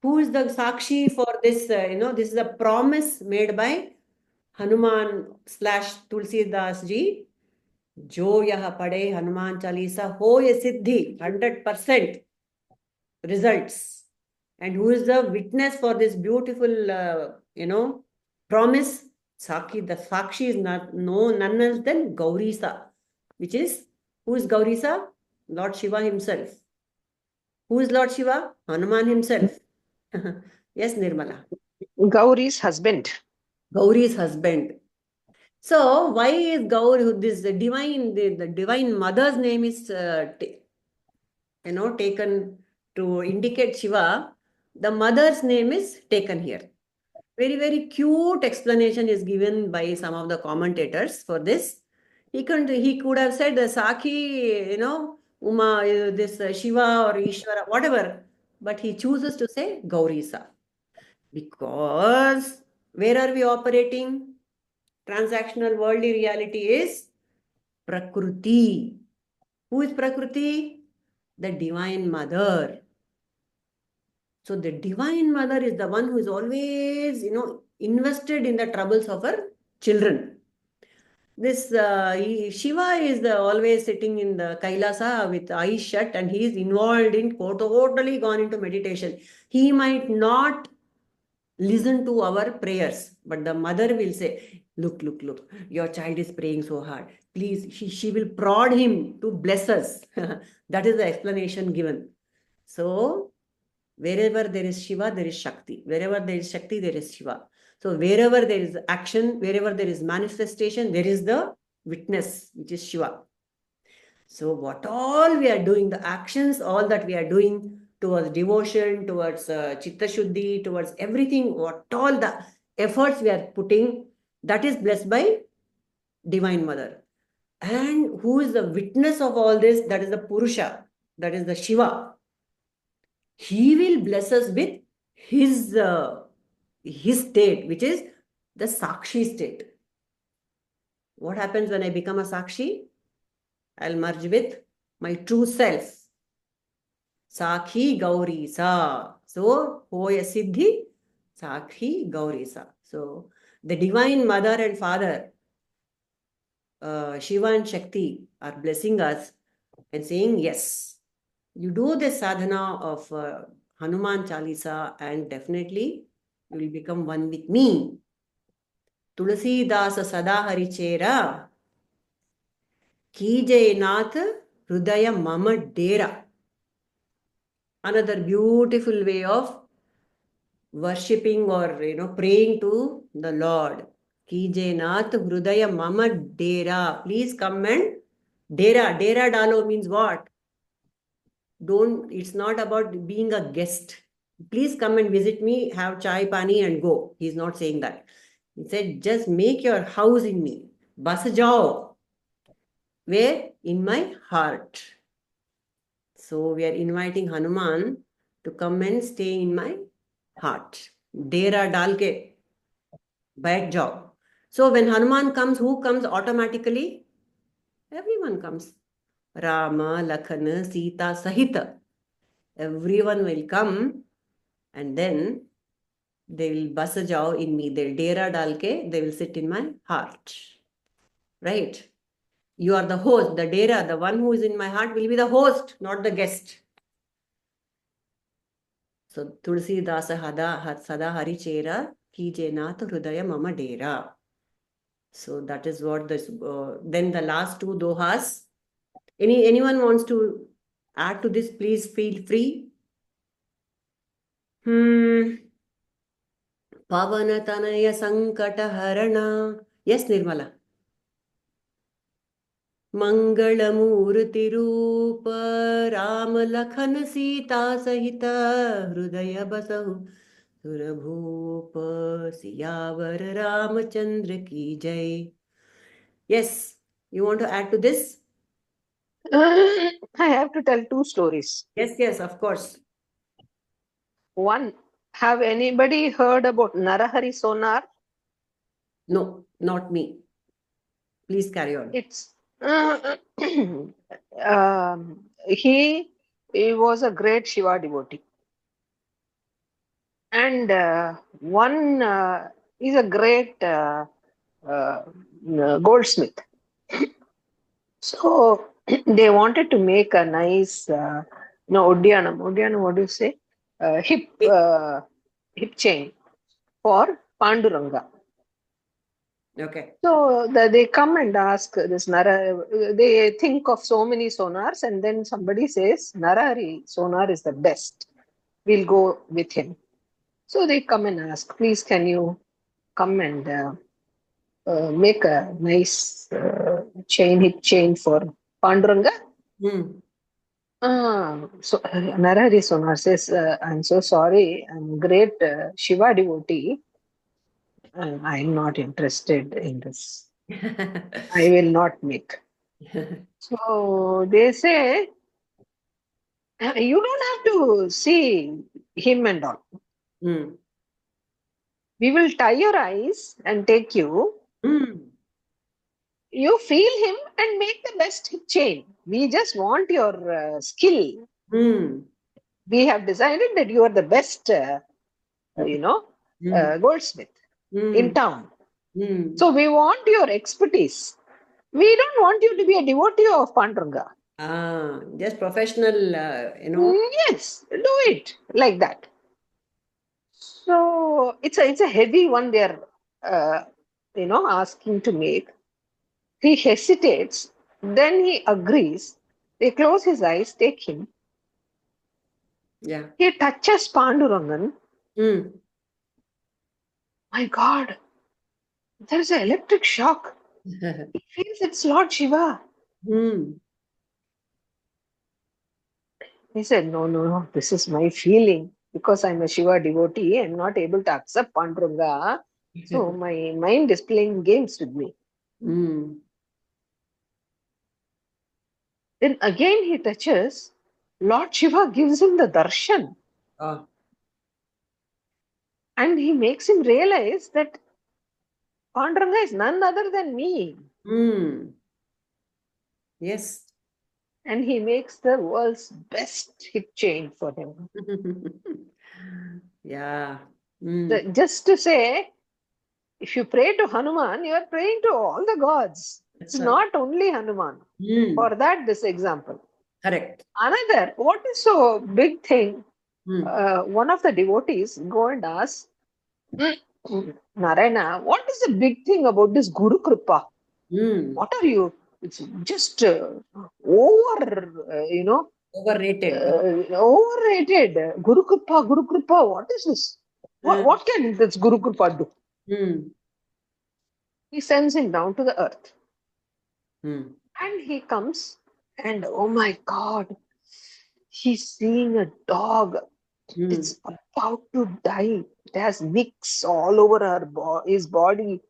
Who is the Sakshi for this? This is a promise made by Hanuman / Tulsidas ji. Jo yaha pade Hanuman Chalisa hoye siddhi, 100% results. And who is the witness for this beautiful, promise? Sakhi, the Sakshi is none else than Gaurisa, which is, who is Gaurisa? Lord Shiva himself. Who is Lord Shiva? Hanuman himself. Yes, Nirmala. Gauri's husband. Gauri's husband. So why is Gauri, the divine mother's name is taken to indicate Shiva? The mother's name is taken here. Very, very cute explanation is given by some of the commentators for this. He could have said the Sakhi, Uma, this Shiva or Ishvara, whatever, but he chooses to say Gaurisa. Because where are we operating? Transactional worldly reality is Prakriti. Who is Prakriti? The Divine Mother. So the Divine Mother is the one who is always, invested in the troubles of her children. This Shiva is always sitting in the Kailasa with eyes shut, and he is involved in, totally gone into meditation. He might not listen to our prayers, but the mother will say, Look, your child is praying so hard. Please, she will prod him to bless us. That is the explanation given. So, wherever there is Shiva, there is Shakti. Wherever there is Shakti, there is Shiva. So, wherever there is action, wherever there is manifestation, there is the witness, which is Shiva. So, what all we are doing, the actions, all that we are doing towards devotion, towards chitta shuddhi, towards everything, what all the efforts we are putting, that is blessed by Divine Mother. And who is the witness of all this? That is the Purusha, that is the Shiva. He will bless us with his state, which is the Sakshi state. What happens when I become a Sakshi? I'll merge with my true self. Sakhi Gauri Sa. So, Hoya Siddhi, Sakhi Gauri Sa. So, the Divine Mother and Father, Shiva and Shakti, are blessing us and saying, yes, you do this sadhana of Hanuman Chalisa and definitely you will become one with me. Tulasi Dasa Sada Harichera Kije Nath Hrudaya Mama Dera. Another beautiful way of worshipping or praying to the Lord. Kije Nath Hrudaya Mama Dera. Please come and Dera. Dera Dalo means what? It's not about being a guest. Please come and visit me, have chai, pani and go. He's not saying that. He said, just make your house in me. Bas jao. Where? In my heart. So we are inviting Hanuman to come and stay in my heart. Dera dal ke baith jao. So when Hanuman comes, who comes automatically? Everyone comes. Rama, Lakhana, Sita, Sahita. Everyone will come and then they will bas jao in me. They'll dera dal ke, they will sit in my heart. Right? You are the host, the dera, the one who is in my heart will be the host, not the guest. So, Tulsi Dasa Sada Hari Chera Kije Nath Hrudaya Mama Dera. So, that is what this, then the last two dohas. Anyone wants to add to this, please feel free. Pavanatanaya Sankata Harana. Yes, Nirmala. Mangalamurti Rupa Ram Lakhan Sita Sahita Hrudaya Basahu Surabhupa Siyavar Ramachandra Ki Jai. Yes, you want to add to this? I have to tell two stories. Yes, of course. One, have anybody heard about Narahari Sonar? No, not me. Please carry on. It's he was a great Shiva devotee, and one is a great goldsmith. So they wanted to make a nice, Udyanam. Udyanam, what do you say? Hip chain for Panduranga. Okay. So they come and ask this they think of so many sonars, and then somebody says, Narahari sonar is the best. We'll go with him. So they come and ask, please, can you come and make a nice hip chain for Panduranga? So Narahari sonar says, I'm so sorry, I'm a great Shiva devotee. I'm not interested in this. I will not make. So they say, you don't have to see him and all. We will tie your eyes and take you. You feel him and make the best hip chain. We just want your skill. We have decided that you are the best, goldsmith in town. So we want your expertise. We don't want you to be a devotee of Panduranga. Just professional, Yes, do it like that. So it's a heavy one they are asking to make. He hesitates, then he agrees. They close his eyes, take him. Yeah. He touches Pandurangan. Mm. My God, there is an electric shock. He feels it's Lord Shiva. Mm. He said, no, this is my feeling. Because I'm a Shiva devotee, I'm not able to accept Panduranga. So my mind is playing games with me. Mm. Then again he touches. Lord Shiva gives him the darshan. Oh. And he makes him realize that Panduranga is none other than me. Mm. Yes. And he makes the world's best hit chain for him. Yeah. Mm. Just to say, if you pray to Hanuman, you are praying to all the gods. It's That's right. not only Hanuman. Mm. For that, this example. Correct. Another, what is so big thing? Mm. One of the devotees go and ask, Narayana, what is the big thing about this Guru Kripa? Mm. What are you? It's just overrated. Guru Kripa, what is this? What can this Guru Kripa do? Mm. He sends him down to the earth. Mm. And he comes and oh my God, he's seeing a dog. Mm. It's about to die. It has nicks all over his body.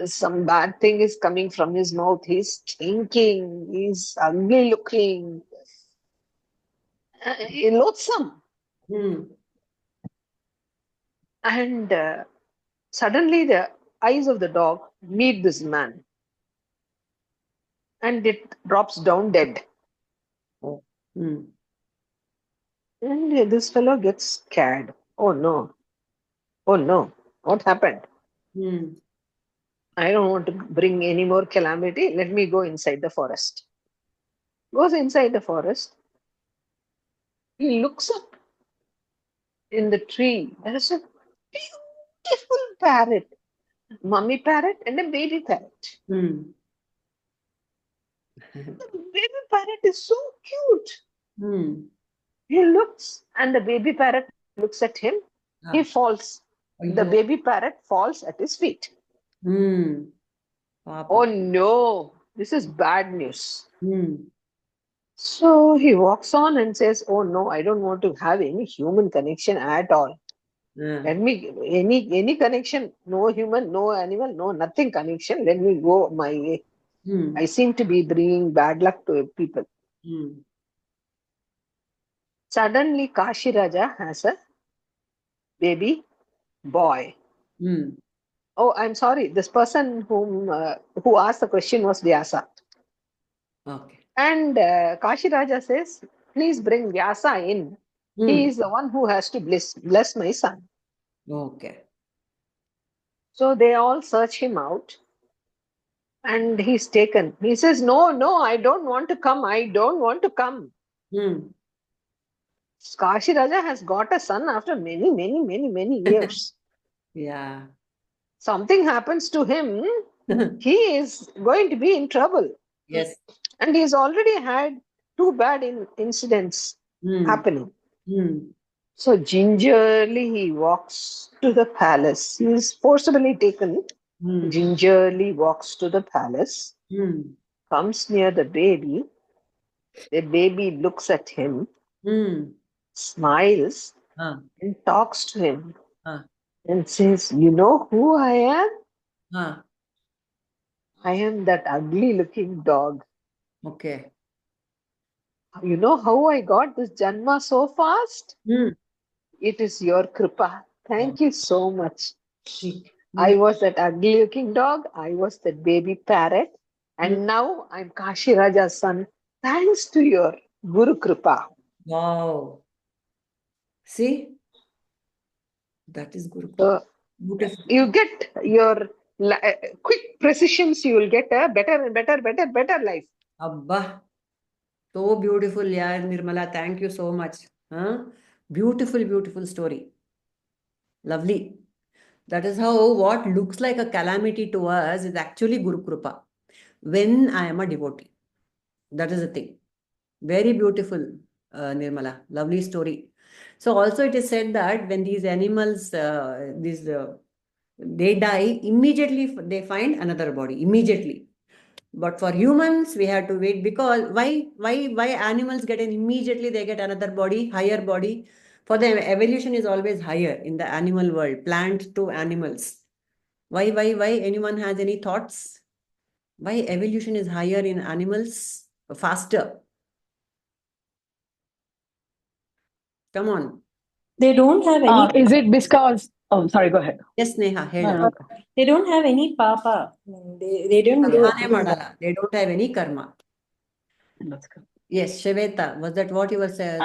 Some bad thing is coming from his mouth. He's stinking. He's ugly looking. Loathsome. Mm. And suddenly the eyes of the dog meet this man. And it drops down dead. Oh. Mm. And this fellow gets scared. Oh no. Oh no. What happened? Mm. I don't want to bring any more calamity. Let me go inside the forest. Goes inside the forest. He looks up in the tree. There is a beautiful parrot. Mummy parrot and a baby parrot. Mm. The baby parrot is so cute. Mm. He looks and the baby parrot looks at him. He falls. The Ayyo. baby parrot falls at his feet. Mm. Papa. Oh no, this is bad news. Mm. So he walks on and says, oh no, I don't want to have any human connection at all. Let me, any connection, no human, no animal, no nothing connection. Let me go my way. Mm. I seem to be bringing bad luck to people. Mm. Suddenly, Kashi Raja has a baby boy. Mm. Oh, I'm sorry. This person who asked the question was Vyasa. Okay. And Kashi Raja says, please bring Vyasa in. He Mm. is the one who has to bless my son. Okay. So they all search him out. And he's taken. He says, no, I don't want to come. I don't want to come. Mm. Kashi Raja has got a son after many years. Yeah. Something happens to him, he is going to be in trouble. Yes. And he's already had two bad incidents happening. Mm. So gingerly he walks to the palace. He is forcibly taken. Mm. Gingerly walks to the palace. Mm. Comes near the baby. The baby looks at him, Mm. smiles, Ah. and talks to him Ah. and says, you know who I am? Ah. I am that ugly looking dog. Okay. You know how I got this Janma so fast? Mm. It is your kripa. Thank you so much. See. I was that ugly looking dog. I was that baby parrot. And now I'm Kashi Raja's son. Thanks to your Guru Kripa. Wow. See? That is Guru. So Beautiful. you get your quick precisions, you will get a better life. Abba. So beautiful, yeah, Nirmala. Thank you so much. Huh? Beautiful, beautiful story. Lovely. That is how what looks like a calamity to us is actually Guru Kripa when I am a devotee. That is the thing. Very beautiful, Nirmala. Lovely story. So also it is said that when these animals, they die, immediately they find another body, immediately. But for humans, we have to wait because why animals get an immediately they get another body, higher body. For them, evolution is always higher in the animal world, plant to animals. Why? Anyone has any thoughts? Why evolution is higher in animals, faster? Come on. They don't have any. Is it because? Oh, sorry. Go ahead. Yes, Neha, No, ಹೇಳು. no. They don't have any papa. They don't do ಕರ್ಮನೇ it. ಮಾಡಲ್ಲ. They don't have any karma. That's good. Yes, Shweta, was that what you were saying?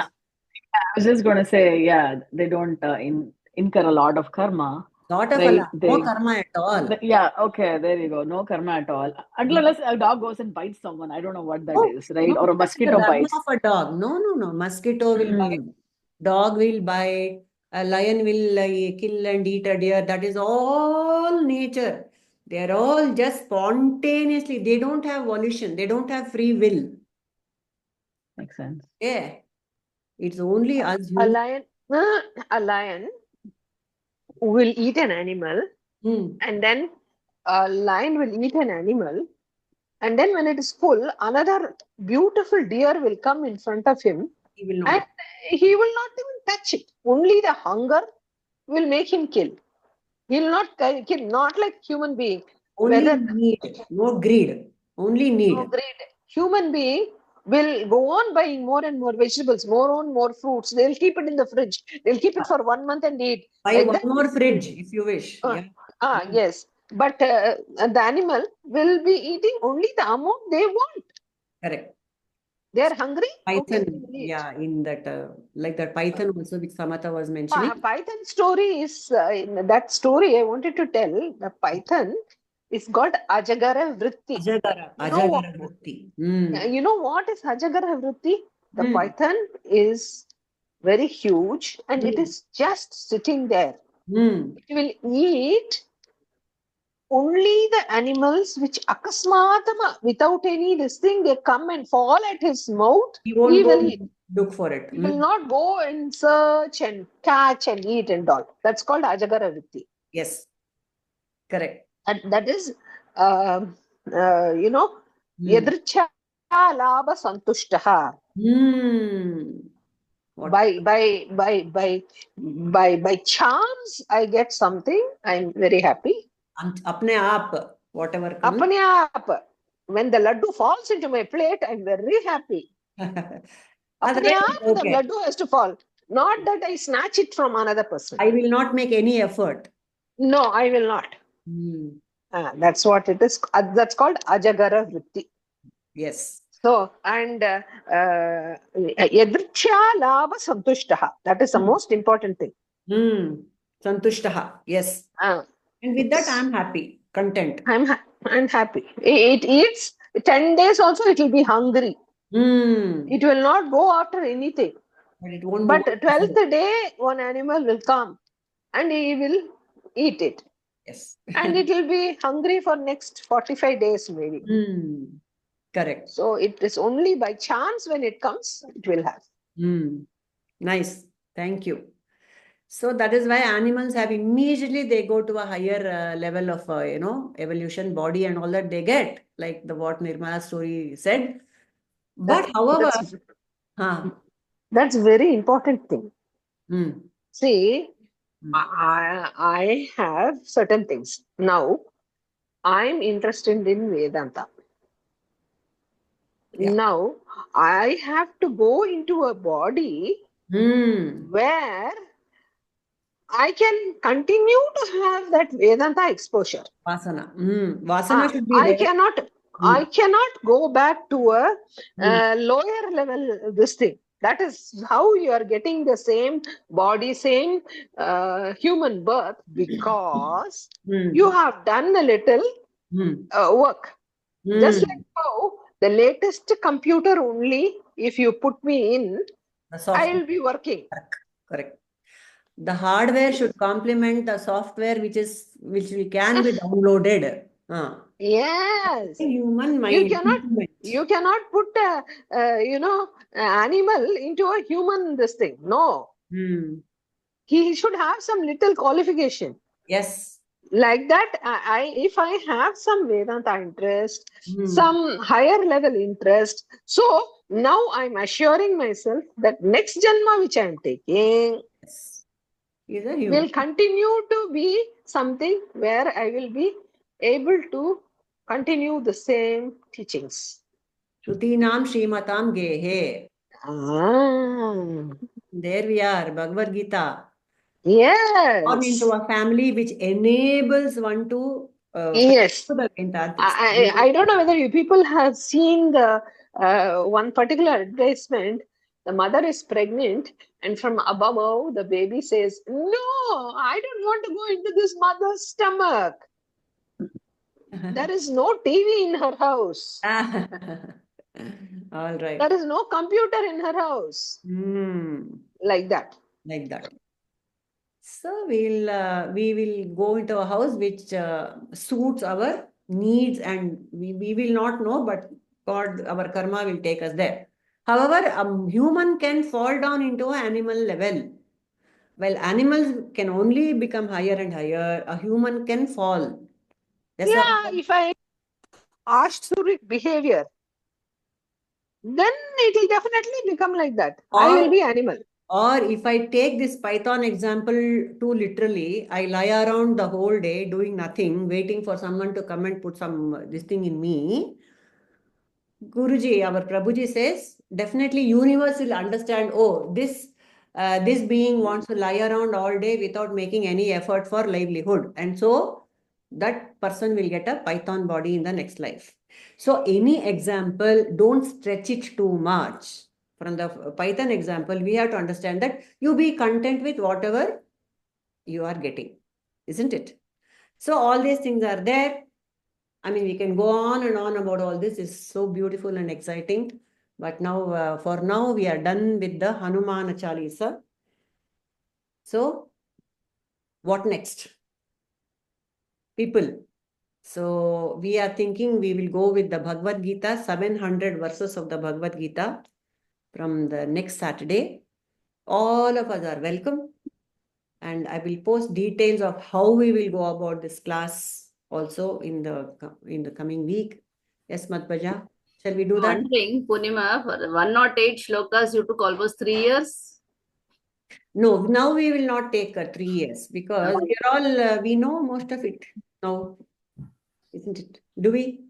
I was just going to say, yeah, they don't incur a lot of karma. Lot of Right? no karma at all. Yeah, okay, there you go. No karma at all. Unless a dog goes and bites someone. I don't know what that is, right? No, Or a that's the mosquito dharma bites. of a dog. No. Mosquito will bite. Dog will bite. A lion will kill and eat a deer. That is all nature. They are all just spontaneously. They don't have volition. They don't have free will. Makes sense. Yeah. It's only us A humans. lion will eat an animal, and then a lion will eat an animal, and then when it is full, another beautiful deer will come in front of him, He will and not. he will not even touch it. Only the hunger will make him kill. He will not kill, not like human being. Only Whether need, no greed. Only need. no greed. Human being will go on buying more and more vegetables, more fruits. They'll keep it in the fridge. They'll keep it for 1 month and eat. Buy Like one that. more fridge if you wish. Yeah. Yes. But the animal will be eating only the amount they want. Correct. They are hungry. Python, Okay, they will eat. yeah, in that, like that Python also, which Sankata was mentioning. Python story is, in that story I wanted to tell, the Python is got Ajagara Vritti. Ajagara Vritti. You know what is Ajagara Vritti? The Python is very huge and it is just sitting there. It will eat only the animals which akasmatama, without any this thing, they come and fall at his mouth. He won't He go will eat. look for it. He will not go and search and catch and eat and all. That's called Ajagara Vritti. Yes, correct. And that is, Yadricha Laba Santushtaha. By chance, I get something. I'm very happy. Apne aap, whatever comes. Apne aap. When the laddu falls into my plate, I'm very happy. Apne aap, the laddu has to fall. Not that I snatch it from another person. I will not make any effort. No, I will not. That's what it is. That's called Ajagara Vritti. Yes. So, and Yadricha Laba Santushtaha. That is the most important thing. Santushtaha. Yes. And with that, I'm happy, content. I'm happy. It eats 10 days also, it will be hungry. It will not go after anything. But it won't. But 12th day, one animal will come and he will eat it. Yes. And it will be hungry for next 45 days maybe. Correct. So it is only by chance when it comes, it will have. Nice. Thank you. So that is why animals have immediately, they go to a higher level of, evolution, body and all that they get, like the what Nirmala story said. But however, that's very important thing. See, I have certain things. Now, I'm interested in Vedanta. Yeah. Now, I have to go into a body where I can continue to have that Vedanta exposure. Vasana. Vasana should be there. I cannot go back to a lower level this thing. That is how you are getting the same body, same human birth, because you have done a little work. Just like how the latest computer only, if you put me in, I will be working. Correct. The hardware should complement the software which can be downloaded. Yes. Human You mind. cannot put an animal into a human this thing. No. He should have some little qualification. Yes. Like that, if I have some Vedanta interest, some higher level interest, so now I'm assuring myself that next Janma which I'm taking will continue to be something where I will be able to continue the same teachings. Shrutinam Srimatam Gehe. There we are, Bhagavad Gita. Yes. Born into a family which enables one to yes. I don't know whether you people have seen the one particular advertisement. The mother is pregnant, and from above, the baby says, "No, I don't want to go into this mother's stomach." There is no TV in her house. All right. There is no computer in her house. Like that. Like that. So we will go into a house which suits our needs, and we will not know, but God, our karma will take us there. However, a human can fall down into an animal level. While animals can only become higher and higher, a human can fall. If I asuric behavior, then it will definitely become like that. I will be animal. Or if I take this Python example too literally, I lie around the whole day doing nothing, waiting for someone to come and put this thing in me. Guruji, our Prabhuji says, definitely universe will understand, oh, this being wants to lie around all day without making any effort for livelihood. And so that person will get a Python body in the next life. So any example, don't stretch it too much. From the Python example, we have to understand that you be content with whatever you are getting, isn't it? So all these things are there. I mean, we can go on and on about all this. It's so beautiful and exciting. But now, for now, we are done with the Hanuman Chalisa. So, what next? People. So, we are thinking we will go with the Bhagavad Gita, 700 verses of the Bhagavad Gita from the next Saturday. All of us are welcome. And I will post details of how we will go about this class also in the coming week. Yes, Madhvaja, shall we do that? One thing, Punima, for 108 shlokas, you took almost 3 years. No, now we will not take 3 years because we are all, we know most of it now, isn't it? Do we?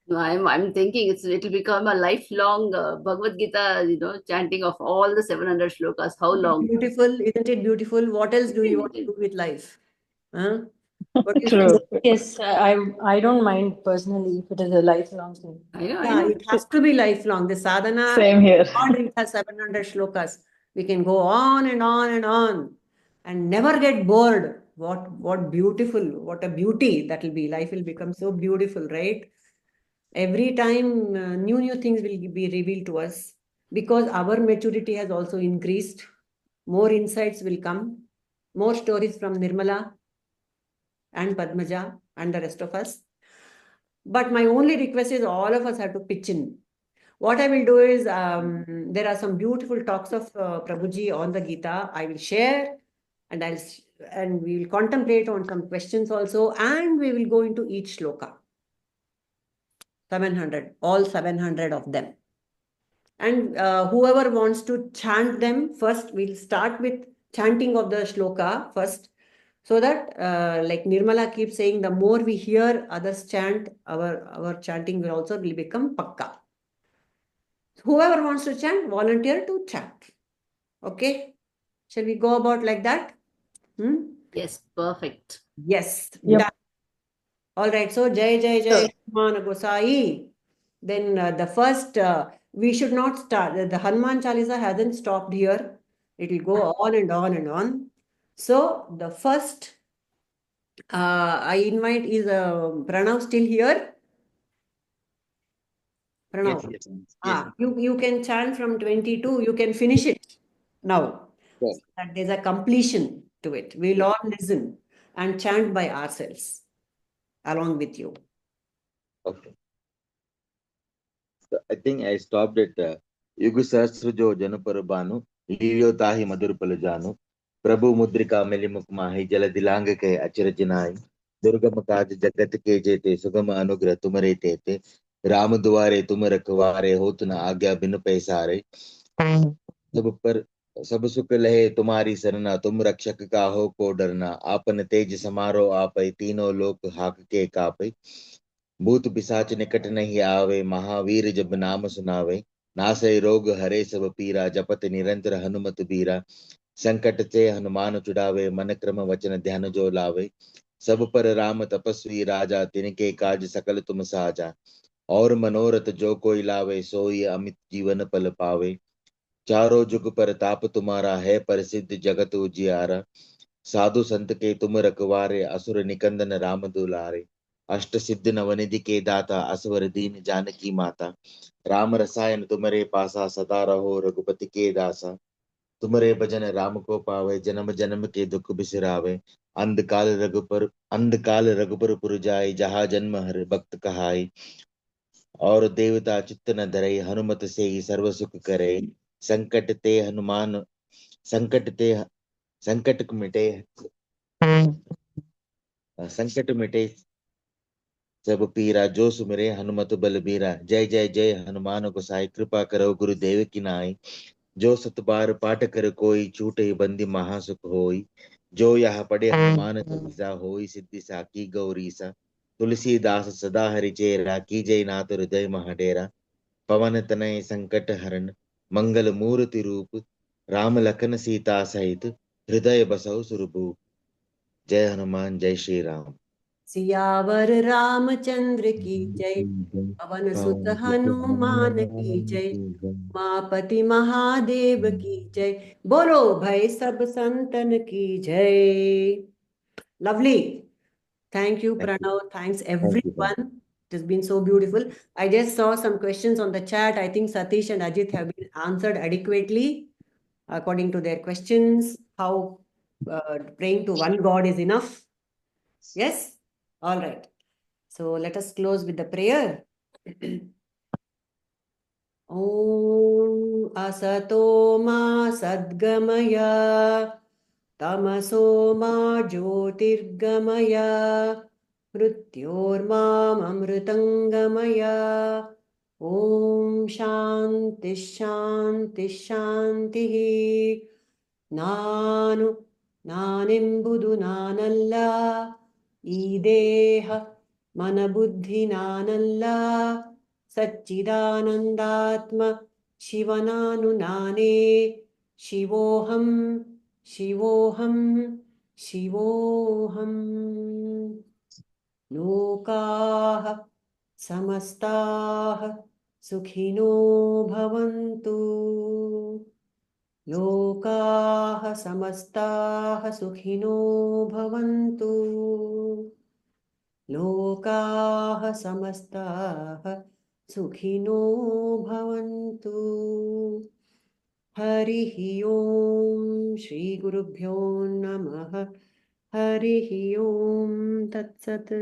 No, I'm thinking it'll become a lifelong Bhagavad Gita, chanting of all the 700 shlokas. How long? Beautiful, isn't it beautiful? What else do you want to do with life? Huh? What do you True. say? Yes, I don't mind personally if it is a lifelong thing. I know. It has to be lifelong. The sadhana, Same here. it has 700 shlokas. We can go on and on and on and never get bored. What beautiful, what a beauty that will be. Life will become so beautiful, right? Every time new things will be revealed to us because our maturity has also increased. More insights will come. More stories from Nirmala and Padmaja and the rest of us. But my only request is all of us have to pitch in. What I will do is, there are some beautiful talks of Prabhuji on the Gita. I will share and we will contemplate on some questions also, and we will go into each shloka. 700, all 700 of them. And whoever wants to chant them first, we'll start with chanting of the shloka first, so that like Nirmala keeps saying, the more we hear others chant, our chanting will become pakka. Whoever wants to chant, volunteer to chant. Okay? Shall we go about like that? Yes, perfect. Yes. Yep. Done. All right. So, Jai Jai Jai Hanuman gosaayee. Then the first, we should not start. The Hanuman Chalisa hasn't stopped here. It will go on and on and on. So, the first, I invite, is Pranav still here? Pranav. Yes. You can chant from 22. You can finish it now. Sure. That there's a completion to it. We'll all listen and chant by ourselves along with you. Okay. So I think I stopped at Yugu Sahasra Jo Janapara Banu, Livio Tahi Madhurpala Janu, Prabhu Mudrika Melimuk Mahi, Jala Dilanga Ke Acharajinai, Durga Makaj Jagat Ke Jete, Sugama Anugra Tumare Tete, Ramaduare Tumarakavare, Hotuna Agya Binu Pesare, सब पर सब सुख लहे तुम्हारी सरना तुम रक्षक का हो को डरना आपन तेज समारो आपै तीनों लोक हाक के कापै भूत पिशाच निकट नहीं आवे महावीर जब नाम सुनावे नासै रोग हरे सब पीरा जपत निरंतर हनुमत बीरा संकट ते हनुमान छुड़ावे मन क्रम वचन ध्यान जो लावे सब पर राम तपस्वी राजा तिनके काज सकल तुम साजा और मनोरथ जो कोई लावे सोई अमित जीवन पल पावे चारों जुग पर ताप तुम्हारा है प्रसिद्ध जगत उजियारा साधु संत के तुम रखवारे असुर निकंदन राम दुलारे अष्ट सिद्ध नवनिधि के दाता असवर दीन जानकी माता राम रसायन तुम्हारे पासा सदा रहो रघुपति के दासा तुम्हारे भजन राम को पावे जन्म जन्म के दुख बिसरावे अंधकाल रघुपर पुर जाय जहाँ जन्म हर भक्त कहाय और देवता चित्त न धरे हनुमत से ही सर्व सुख करे संकट ते हनुमान संकट ते संकट मिटे संकट मिटे सब पीरा जो सुमिरे हनुमत बलबीरा जय जय जय हनुमान गोसाई कृपा करो गुरुदेव की नाई जो सत बार पाठ कर कोई छूटे बंदी महासुख होई जो यह पढ़े हनुमान चालीसा होई सिद्धि साकी गौरीसा तुलसीदास सदा हरि चेरा की जय नाथ हृदय महाडेरा पवन तनय संकट हरण मंगल मूर्ति रूप राम लखन सीता सहित हृदय बसहु सुरभूप जय हनुमान जय श्री राम सियावर रामचंद्र की जय, पवन सुत हनुमान की जय, उमापति महादेव की जय, बोलो भाई सब संतन की जय. Lovely. Thank you, Thank you. Pranav. Thanks, Thank you. everyone. It has been so beautiful. I just saw some questions on the chat. I think Satish and Ajit have been answered adequately according to their questions. How praying to one God is enough. Yes? All right. So let us close with the prayer. Om asato ma sadgamaya तमसो मा ज्योतिर्गमय मृत्योर्मामृतङ्गमय ॐ शान्ति शान्ति शान्तिः नानु नानेंबुदु नानल्ल ಈ ದೇಹ ಮನಬುದ್ಧಿ ನಾನಲ್ಲ ಸಚ್ಚಿದಾನಂದಾತ್ಮ ಶಿವನಾನು ನಾನೇ ಶಿವೋಹಂ ಶಿವೋಹಂ ಶಿವೋಹಂ ಲೋಕಾಃ ಸಮಸ್ತಾಃ ಸುಖಿನೋ ಭವಂತು लोकाः समस्ताः सुखिनो भवन्तु लोकाः समस्ताः सुखिनो भवन्तु हरिः ओम श्री गुरुभ्यो नमः हरिः ओम तत्सत्